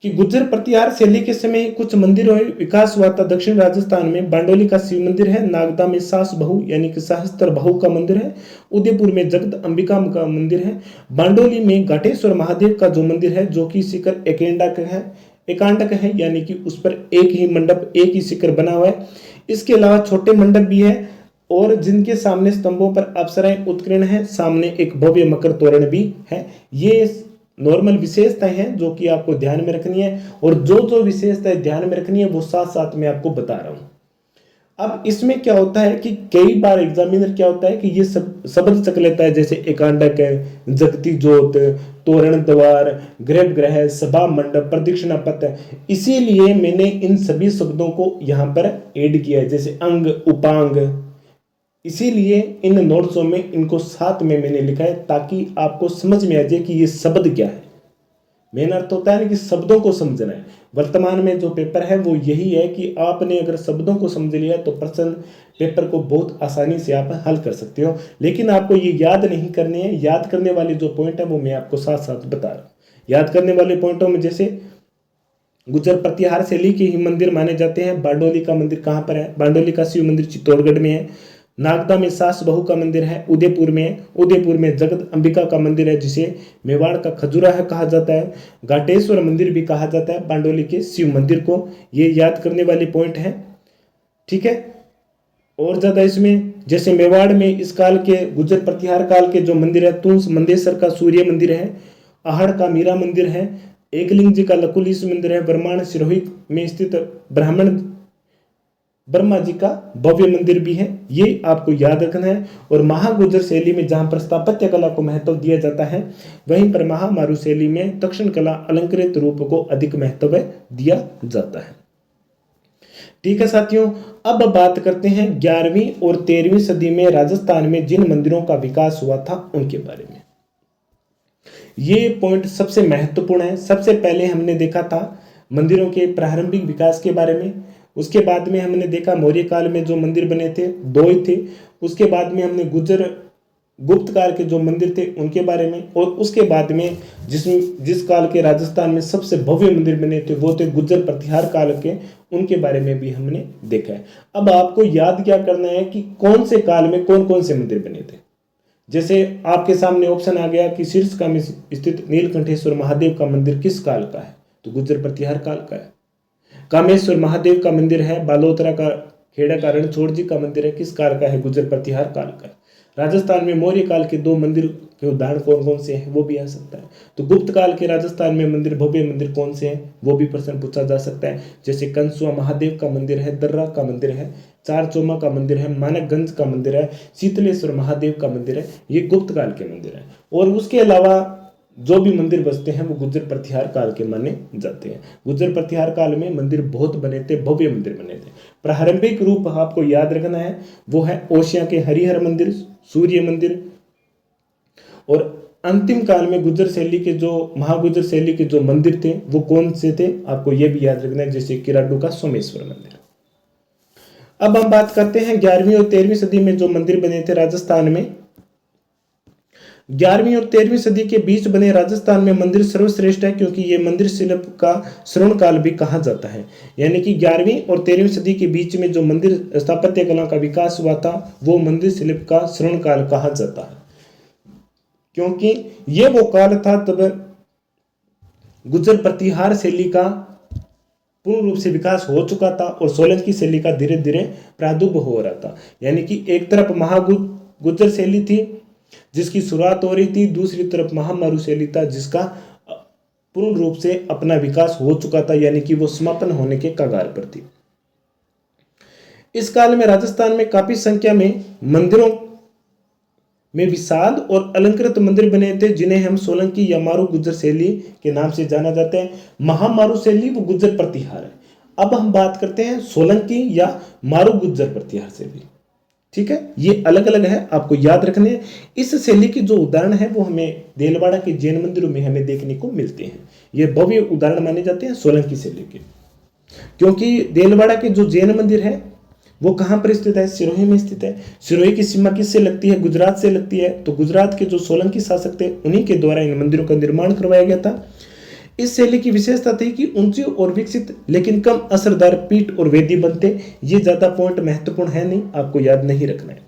कि गुर्जर प्रतिहार शैली के समय कुछ मंदिरों में विकास हुआ था। दक्षिण राजस्थान में बांडोली का शिव मंदिर है, नागदा में सास बहू यानी कि सहस्त्र बहू का मंदिर है, उदयपुर में जगत अंबिका का मंदिर है, बांडोली में घाटेश्वर महादेव का जो मंदिर है जो कि शिखर एकेंडा का है, एकांडक है, यानी कि उस पर एक ही मंडप, एक ही शिखर बना हुआ है। इसके अलावा छोटे मंडप भी है और जिनके सामने स्तंभों पर अप्सराएं उत्कीर्ण है, सामने एक भव्य मकर तोरण भी है। ये नॉर्मल विशेषताएं हैं जो कि आपको ध्यान में रखनी है, और जो जो विशेषताएं ध्यान में रखनी है वो साथ साथ में आपको बता रहा हूं। अब इसमें क्या होता है कि कई बार एग्जामिनर क्या होता है कि ये सब शब्द चक लेता है, जैसे एकांडक है, जगती ज्योत, तोरण द्वार, गर्भगृह, सभा मंडप, प्रदक्षिणा पथ। इसीलिए मैंने इन सभी शब्दों को यहाँ पर ऐड किया है, जैसे अंग, उपांग। इसीलिए इन नोट्सों में इनको साथ में मैंने लिखा है ताकि आपको समझ में आ जाए कि ये शब्द क्या है। मेन अर्थ होता है ना कि शब्दों को समझना है। वर्तमान में जो पेपर है वो यही है कि आपने अगर शब्दों को समझ लिया तो प्रश्न पेपर को बहुत आसानी से आप हल कर सकते हो, लेकिन आपको ये याद नहीं करने हैं। याद करने वाले जो पॉइंट है वो मैं आपको साथ साथ बता रहा हूँ। याद करने वाले पॉइंटों में जैसे गुर्जर प्रतिहार शैली के ही मंदिर माने जाते हैं। बारडोली का मंदिर कहाँ पर है? बारडोली का शिव मंदिर चित्तौड़गढ़ में है। नागदा में सास बहू का मंदिर है, उदयपुर में है। उदयपुर में जगत अंबिका का मंदिर है जिसे मेवाड़ का खजुराह कहा जाता है। घाटेश्वर मंदिर भी कहा जाता है बारडोली के शिव मंदिर को। ये याद करने वाली पॉइंट है, ठीक है। और ज्यादा इसमें जैसे मेवाड़ में इस काल के गुर्जर प्रतिहार काल के जो मंदिर है, तुंस मंदेसर का सूर्य मंदिर है, आहड़ का मीरा मंदिर है, एकलिंग जी का लकुलीस मंदिर है, ब्रह्मांड सिरोही में स्थित ब्राह्मण ब्रह्मा जी का भव्य मंदिर भी है। ये आपको याद रखना है। और महागुर्जर शैली में जहां पर स्थापत्य कला को महत्व दिया जाता है, वहीं पर महामारू शैली में दक्षिण कला अलंकृत रूप को अधिक महत्व दिया जाता है। ठीक है साथियों, अब बात करते हैं 11वीं और 13वीं सदी में राजस्थान में जिन मंदिरों का विकास हुआ था उनके बारे में। ये पॉइंट सबसे महत्वपूर्ण है। सबसे पहले हमने देखा था मंदिरों के प्रारंभिक विकास के बारे में। उसके बाद में हमने देखा मौर्य काल में जो मंदिर बने थे 2 ही थे। उसके बाद में हमने गुर्जर गुप्त काल के जो मंदिर थे उनके बारे में, और उसके बाद में जिस काल के राजस्थान में सबसे भव्य मंदिर बने थे वो थे गुर्जर प्रतिहार काल के, उनके बारे में भी हमने देखा है। अब आपको याद क्या करना है कि कौन से काल में कौन कौन से मंदिर बने थे। जैसे आपके सामने ऑप्शन आ गया कि शीर्षका में स्थित नीलकंठेश्वर महादेव का मंदिर किस काल का है, तो गुर्जर प्रतिहार काल का है। कामेश्वर महादेव का मंदिर है, बालोतरा का खेड़ा का रणछोड़ जी का मंदिर है, किस काल का है, गुर्जर प्रतिहार काल का है। राजस्थान में मौर्य काल के 2 मंदिर के उदाहरण कौन कौन से हैं वो भी आ सकता है। तो गुप्त काल के राजस्थान में मंदिर, भव्य मंदिर कौन से हैं वो भी प्रश्न पूछा जा सकता है। जैसे कंसुआ महादेव का मंदिर है, दर्रा का मंदिर है, चार चौमा का मंदिर है, मानकगंज का मंदिर है, शीतलेश्वर महादेव का मंदिर है। ये गुप्त काल के मंदिर है। और उसके अलावा जो भी मंदिर बसते हैं वो गुर्जर प्रतिहार काल के माने जाते हैं। गुर्जर प्रतिहार काल में मंदिर बहुत बने थे, भव्य मंदिर बने थे। प्रारंभिक रूप आपको याद रखना है वो है ओसिया के हरिहर मंदिर, सूर्य मंदिर। और अंतिम काल में गुर्जर शैली के जो महागुर्जर शैली के जो मंदिर थे वो कौन से थे, आपको ये भी याद रखना है, जैसे किराडू का सोमेश्वर मंदिर। अब हम बात करते हैं 11वीं और 13वीं सदी में जो मंदिर बने थे राजस्थान में। 11वीं और 13वीं सदी के बीच बने राजस्थान में मंदिर सर्वश्रेष्ठ है, क्योंकि ये मंदिर शिल्प का स्वर्ण काल भी कहा जाता है। यानी कि 11वीं और 13वीं सदी के बीच में जो मंदिर स्थापत्य कला का विकास हुआ था वो मंदिर शिल्प का स्वर्ण काल कहा जाता है, क्योंकि ये वो काल था तब गुर्जर प्रतिहार शैली का पूर्ण रूप से विकास हो चुका था और सोलंकी शैली का धीरे धीरे प्रादुर्भाव हो रहा था। यानी कि एक तरफ महागुर्जर शैली थी जिसकी शुरुआत हो रही थी, दूसरी तरफ महामारू शैली था जिसका पूर्ण रूप से अपना विकास हो चुका था, यानी कि वो समापन होने के कगार पर थी। इस काल में राजस्थान में काफी संख्या में मंदिरों में विशाल और अलंकृत मंदिर बने थे, जिन्हें हम सोलंकी या मारू गुर्जर शैली के नाम से जाना जाता है। महामारू शैली वो गुर्जर प्रतिहार है। अब हम बात करते हैं सोलंकी या मारू गुर्जर प्रतिहार शैली। ठीक है, ये अलग अलग है, आपको याद रखने हैं। इस शैली के जो उदाहरण है वो हमें देलवाड़ा के जैन मंदिरों में हमें देखने को मिलते हैं। ये भव्य उदाहरण माने जाते हैं सोलंकी शैली के, क्योंकि देलवाड़ा के जो जैन मंदिर है वो कहाँ पर स्थित है, सिरोही में स्थित है। सिरोही की सीमा किससे लगती है, गुजरात से लगती है। तो गुजरात के जो सोलंकी शासक थे उन्हीं के द्वारा इन मंदिरों का निर्माण करवाया गया था। इस शैली की विशेषता थी कि ऊंची और विकसित लेकिन कम असरदार पीठ और वेदी बनते। ये ज्यादा पॉइंट महत्वपूर्ण है नहीं, आपको याद नहीं रखना है।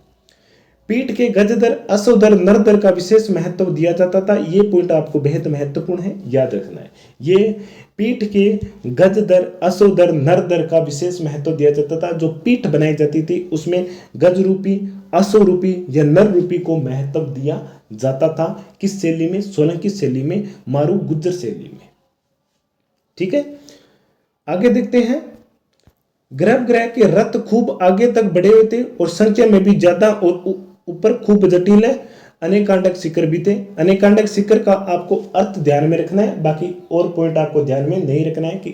पीठ के गजदर, असोदर, नरदर का विशेष महत्व दिया जाता था। ये पॉइंट आपको बेहद महत्वपूर्ण है, याद रखना है। ये पीठ के गजदर, असोदर, नरदर का विशेष महत्व दिया जाता था। जो पीठ बनाई जाती थी उसमें गज रूपी, असो रूपी या नर रूपी को महत्व दिया जाता था। किस शैली में? सोलंकी शैली में, मारू गुज्जर शैली में। ठीक है, आगे देखते हैं। गर्भगृह के रथ खूब आगे तक बढ़े हुए थे और संख्या में भी ज्यादा और ऊपर खूब जटिल है। अनेकांडक शिखर भी थे। अनेकांडक शिखर का आपको अर्थ ध्यान में रखना है, बाकी और पॉइंट आपको ध्यान में नहीं रखना है कि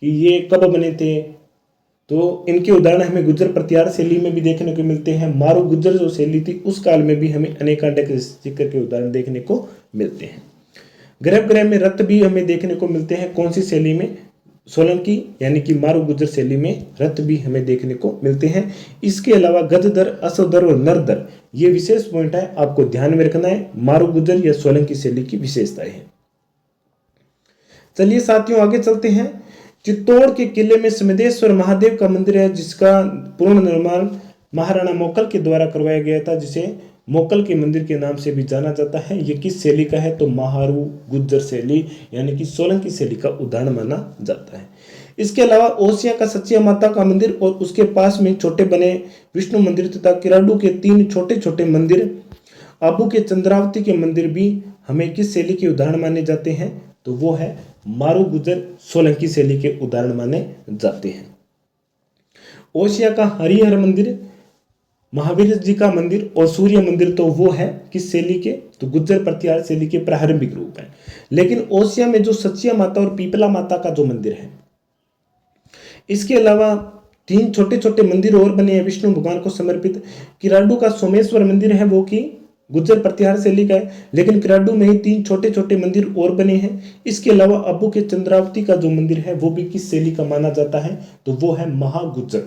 ये कब बने थे। तो इनके उदाहरण हमें गुज्जर प्रतिहार शैली में भी देखने को मिलते हैं। मारू गुज्जर जो शैली थी उस काल में भी हमें अनेकांडक शिखर के उदाहरण देखने को मिलते हैं। गर्भगृह में रथ भी हमें देखने को मिलते हैं। कौन सी शैली में? सोलंकी यानी कि मारू गुज्जर शैली में रथ भी हमें देखने को मिलते हैं। इसके अलावा गजदर, असोदर और नरदर ये विशेष पॉइंट है, आपको ध्यान में रखना है। मारू गुज्जर या सोलंकी शैली की विशेषताएं हैं। चलिए साथियों आगे चलते हैं। चित्तौड़ के किले में सिमदेश्वर महादेव का मंदिर है, जिसका पूर्ण निर्माण महाराणा मोकल के द्वारा करवाया गया था, जिसे मोकल के मंदिर के नाम से भी जाना जाता है। ये किस शैली का है? तो महारू गुज्जर शैली यानी कि सोलंकी शैली का उदाहरण माना जाता है। इसके अलावा ओसिया का सचिया माता का मंदिर और उसके पास में छोटे बने विष्णु मंदिर तथा किराडू के 3 छोटे छोटे मंदिर, आबू के चंद्रावती के मंदिर भी हमें किस शैली के उदाहरण माने जाते हैं? तो वो है मारू गुज्जर सोलंकी शैली के उदाहरण माने जाते हैं। ओसिया का हरिहर मंदिर, महावीर जी का मंदिर और सूर्य मंदिर तो वो है किस शैली के? तो गुज्जर प्रतिहार शैली के प्रारंभिक रूप है। लेकिन ओसिया में जो सचिया माता और पीपला माता का जो मंदिर है, इसके अलावा 3 छोटे छोटे मंदिर और बने हैं विष्णु भगवान को समर्पित। किराडू का सोमेश्वर मंदिर है वो की गुज्जर प्रतिहार शैली का है, लेकिन किराडू में ही 3 छोटे छोटे मंदिर और बने हैं। इसके अलावा अबू के चंद्रावती का जो मंदिर है वो भी किस शैली का माना जाता है? तो वो है महागुज्जर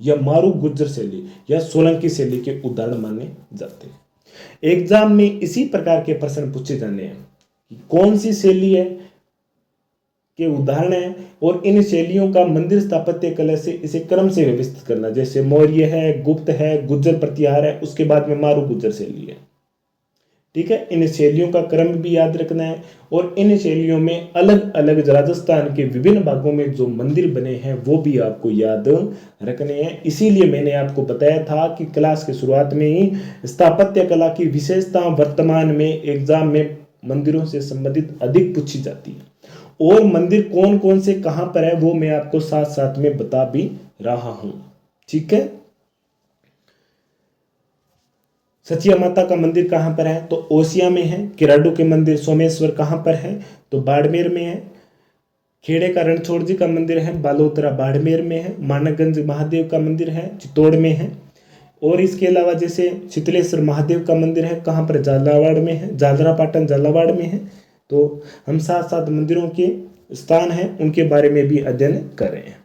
या मारू गुज्जर शैली या सोलंकी शैली के उदाहरण माने जाते हैं। एग्जाम में इसी प्रकार के प्रश्न पूछे जाने हैं कि कौन सी शैली है के उदाहरण है और इन शैलियों का मंदिर स्थापत्य कला से इसे क्रम से व्यवस्थित करना। जैसे मौर्य है, गुप्त है, गुज्जर प्रतिहार है, उसके बाद में मारू गुज्जर शैली है। ठीक है, इन शैलियों का क्रम भी याद रखना है और इन शैलियों में अलग अलग राजस्थान के विभिन्न भागों में जो मंदिर बने हैं वो भी आपको याद रखने हैं। इसीलिए मैंने आपको बताया था कि क्लास के शुरुआत में ही स्थापत्य कला की विशेषता वर्तमान में एग्जाम में मंदिरों से संबंधित अधिक पूछी जाती है और मंदिर कौन कौन से कहां पर है वो मैं आपको साथ साथ में बता भी रहा हूं। ठीक है, सचिया माता का मंदिर कहां पर है? तो ओसिया में है। किराडू के मंदिर सोमेश्वर कहां पर है? तो बाड़मेर में है। खेड़े का रणछोड़ जी का मंदिर है, बालोतरा बाड़मेर में है। मानकगंज महादेव का मंदिर है, चित्तौड़ में है। और इसके अलावा जैसे शीतलेश्वर महादेव का मंदिर है, कहां पर? झालावाड़ में है। झालरापाटन झालावाड़ में है। तो हम साथ साथ मंदिरों के स्थान हैं उनके बारे में भी अध्ययन कर रहे हैं।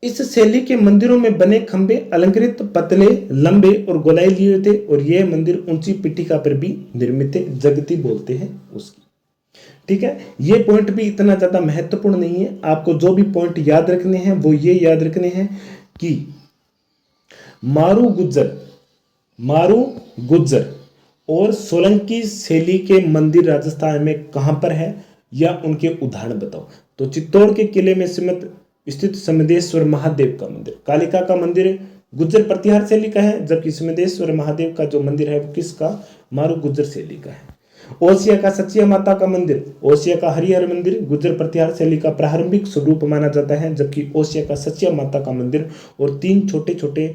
इस शैली के मंदिरों में बने खंबे अलंकृत, पतले, लंबे और गोलाई लिए थे और यह मंदिर ऊंची पिटिका पर भी निर्मित है। जगती बोलते हैं उसकी। ठीक है, ये पॉइंट भी इतना ज्यादा महत्वपूर्ण नहीं है। आपको जो भी पॉइंट याद रखने हैं वो ये याद रखने हैं कि मारू गुज्जर और सोलंकी शैली के मंदिर राजस्थान में कहां पर है या उनके उदाहरण बताओ। तो चित्तौड़ के किले में स्थित सिमदेश्वर महादेव का मंदिर, कालिका का मंदिर गुज्जर प्रतिहार शैली का है, जबकि सिमदेश्वर महादेव का जो मंदिर है वो किसका? मारू गुज्जर शैली का है। ओसिया का सचिया माता का मंदिर, ओसिया का हरिहर मंदिर गुज्जर प्रतिहार शैली का प्रारंभिक स्वरूप माना जाता है, जबकि ओसिया का सचिया माता का मंदिर और 3 छोटे छोटे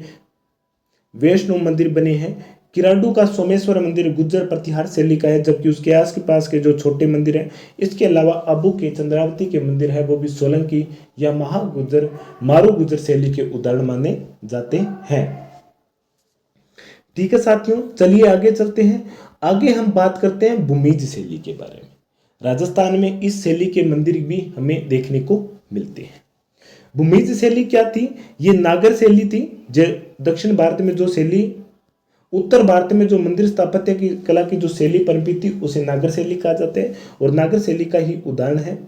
वैष्णव मंदिर बने हैं। किराडू का सोमेश्वर मंदिर गुज्जर प्रतिहार शैली का है, जबकि उसके आस के पास के जो छोटे मंदिर हैं, इसके अलावा अबू के चंद्रावती के मंदिर है वो भी सोलंकी या मारू गुज्जर शैली के उदाहरण माने जाते हैं। ठीक है साथियों, चलिए आगे चलते हैं। आगे हम बात करते हैं भूमिज शैली के बारे में। राजस्थान में इस शैली के मंदिर भी हमें देखने को मिलते हैं। भूमिज शैली क्या थी? ये नागर शैली थी। दक्षिण भारत में जो शैली, उत्तर भारत में जो मंदिर स्थापत्य की कला की जो शैली पनपी थी उसे नागर शैली कहा जाता है और नागर शैली का ही उदाहरण है,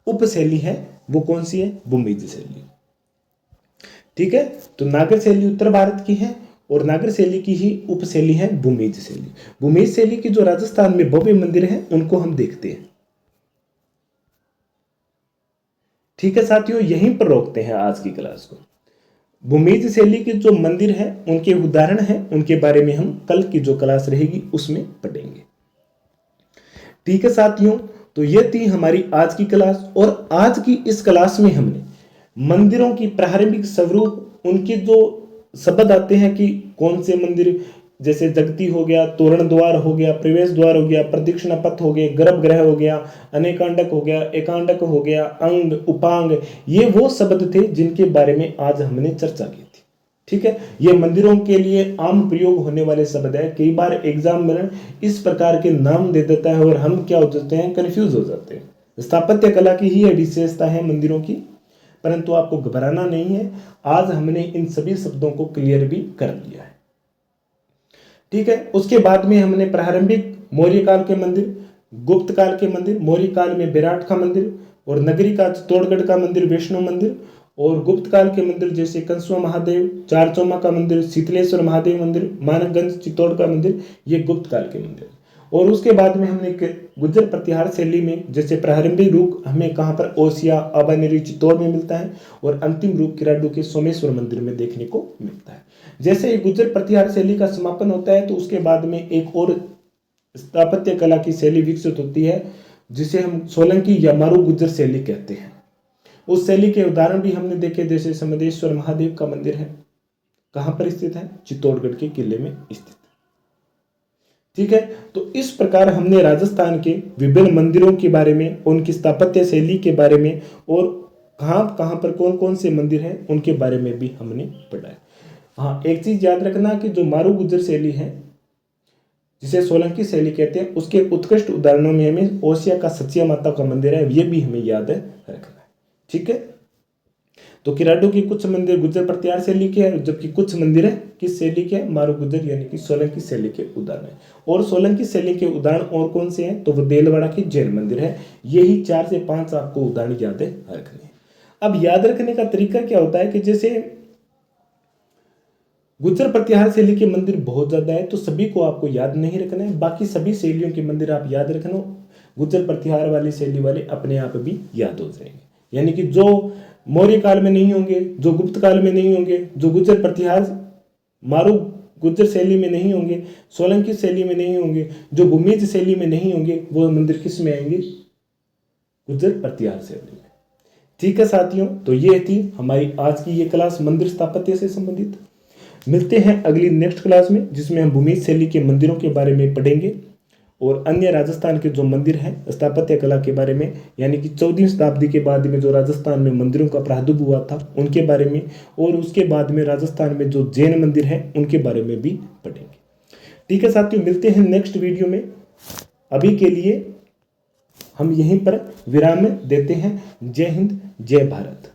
उप शैली है, वो कौन सी है? भूमिज शैली। ठीक है, तो नागर शैली उत्तर भारत की है और नागर शैली की ही उपशैली है भूमिज शैली। भूमिज शैली की जो राजस्थान में भव्य मंदिर हैं उनको हम देखते हैं। ठीक है साथियों, यहीं पर रोकते हैं आज की क्लास को। भूमिज शैली के जो मंदिर हैं उनके उदाहरण हैं, उनके बारे में हम कल की जो क्लास रहेगी उसमें पढ़ेंगे। ठीक है साथियों, तो ये थी हमारी आज की क्लास और आज की इस क्लास में हमने मंदिरों की प्रारंभिक स्वरूप, उनके जो शब्द आते हैं कि कौन से मंदिर, जैसे जगती हो गया, तोरण द्वार हो गया, प्रवेश द्वार हो गया, प्रदक्षिणा पथ हो गया, गर्भगृह हो गया, अनेकांडक हो गया, एकांडक हो गया, अंग, उपांग, ये वो शब्द थे जिनके बारे में आज हमने चर्चा की थी। ठीक है, ये मंदिरों के लिए आम प्रयोग होने वाले शब्द है। कई बार एग्जाम में इस प्रकार के नाम दे देता है और हम क्या हो जाते हैं, कंफ्यूज हो जाते हैं। स्थापत्य कला की ही विशेषता है मंदिरों की, परंतु आपको घबराना नहीं है, आज हमने इन सभी शब्दों को क्लियर भी कर दिया है। ठीक है, उसके बाद में हमने प्रारंभिक मौर्य काल के मंदिर, गुप्त काल के मंदिर, मौर्य काल में विराट का मंदिर और नगरी का चित्तौड़गढ़ का मंदिर वैष्णो मंदिर, और गुप्त काल के मंदिर जैसे कंसुआ महादेव, चारचौमा का मंदिर, शीतलेश्वर महादेव मंदिर, मानकगंज चित्तौड़ का मंदिर, ये गुप्त काल के मंदिर। और उसके बाद में हमने गुर्जर प्रतिहार शैली में जैसे प्रारंभिक रूप हमें कहाँ पर ओसिया, अबानेरी, चित्तौड़ में मिलता है और अंतिम रूप किराडू के सोमेश्वर मंदिर में देखने को मिलता है। जैसे ही गुर्जर प्रतिहार शैली का समापन होता है तो उसके बाद में एक और स्थापत्य कला की शैली विकसित होती है जिसे हम सोलंकी या मारू गुर्जर शैली कहते हैं। उस शैली के उदाहरण भी हमने देखे, जैसे समदेश्वर महादेव का मंदिर है, कहाँ पर स्थित है, चित्तौड़गढ़ के किले में स्थित। ठीक है, तो इस प्रकार हमने राजस्थान के विभिन्न मंदिरों के बारे में, उनकी स्थापत्य शैली के बारे में और कहाँ कहाँ पर कौन कौन से मंदिर हैं उनके बारे में भी हमने पढ़ा है। हाँ, एक चीज याद रखना कि जो मारू गुर्जर शैली है जिसे सोलंकी शैली कहते हैं, उसके उत्कृष्ट उदाहरणों में हमें ओसिया का सचिया माता का मंदिर है, ये भी हमें याद रखना है। ठीक है, तो किराडू की कुछ मंदिर गुर्जर प्रतिहार शैली के हैं, जबकि कुछ मंदिर है किस शैली के, मारू गुर्जर यानी कि सोलंकी शैली के उदाहरण है। और सोलंकी शैली के उदाहरण और कौन से हैं, तो वो देलवाड़ा के जैन मंदिर है। यही 4 से 5 आपको उदाहरण याद रखने हैं। अब याद रखने का तरीका क्या होता है कि जैसे गुर्जर प्रतिहार शैली के मंदिर बहुत ज्यादा है तो सभी को आपको याद नहीं रखना है, बाकी सभी शैलियों के मंदिर आप याद रखना। गुर्जर प्रतिहार वाली शैली वाले अपने आप भी याद हो जाएंगे, यानी कि जो मौर्य काल में नहीं होंगे, जो गुप्त काल में नहीं होंगे, जो गुर्जर प्रतिहार मारू गुर्जर शैली में नहीं होंगे, सोलंकी शैली में नहीं होंगे, जो भूमिज शैली में नहीं होंगे, वो मंदिर किस में आएंगे, गुर्जर प्रतिहार शैली में। ठीक है साथियों, तो ये थी हमारी आज की ये क्लास मंदिर स्थापत्य से संबंधित। मिलते हैं अगली नेक्स्ट क्लास में जिसमें हम भूमिज शैली के मंदिरों के बारे में पढ़ेंगे और अन्य राजस्थान के जो मंदिर हैं स्थापत्य कला के बारे में, यानी कि 14वीं शताब्दी के बाद में जो राजस्थान में मंदिरों का प्रादुर्भाव हुआ था उनके बारे में, और उसके बाद में राजस्थान में जो जैन मंदिर हैं उनके बारे में भी पढ़ेंगे। ठीक है साथियों, मिलते हैं नेक्स्ट वीडियो में। अभी के लिए हम यहीं पर विराम देते हैं। जय हिंद, जय भारत।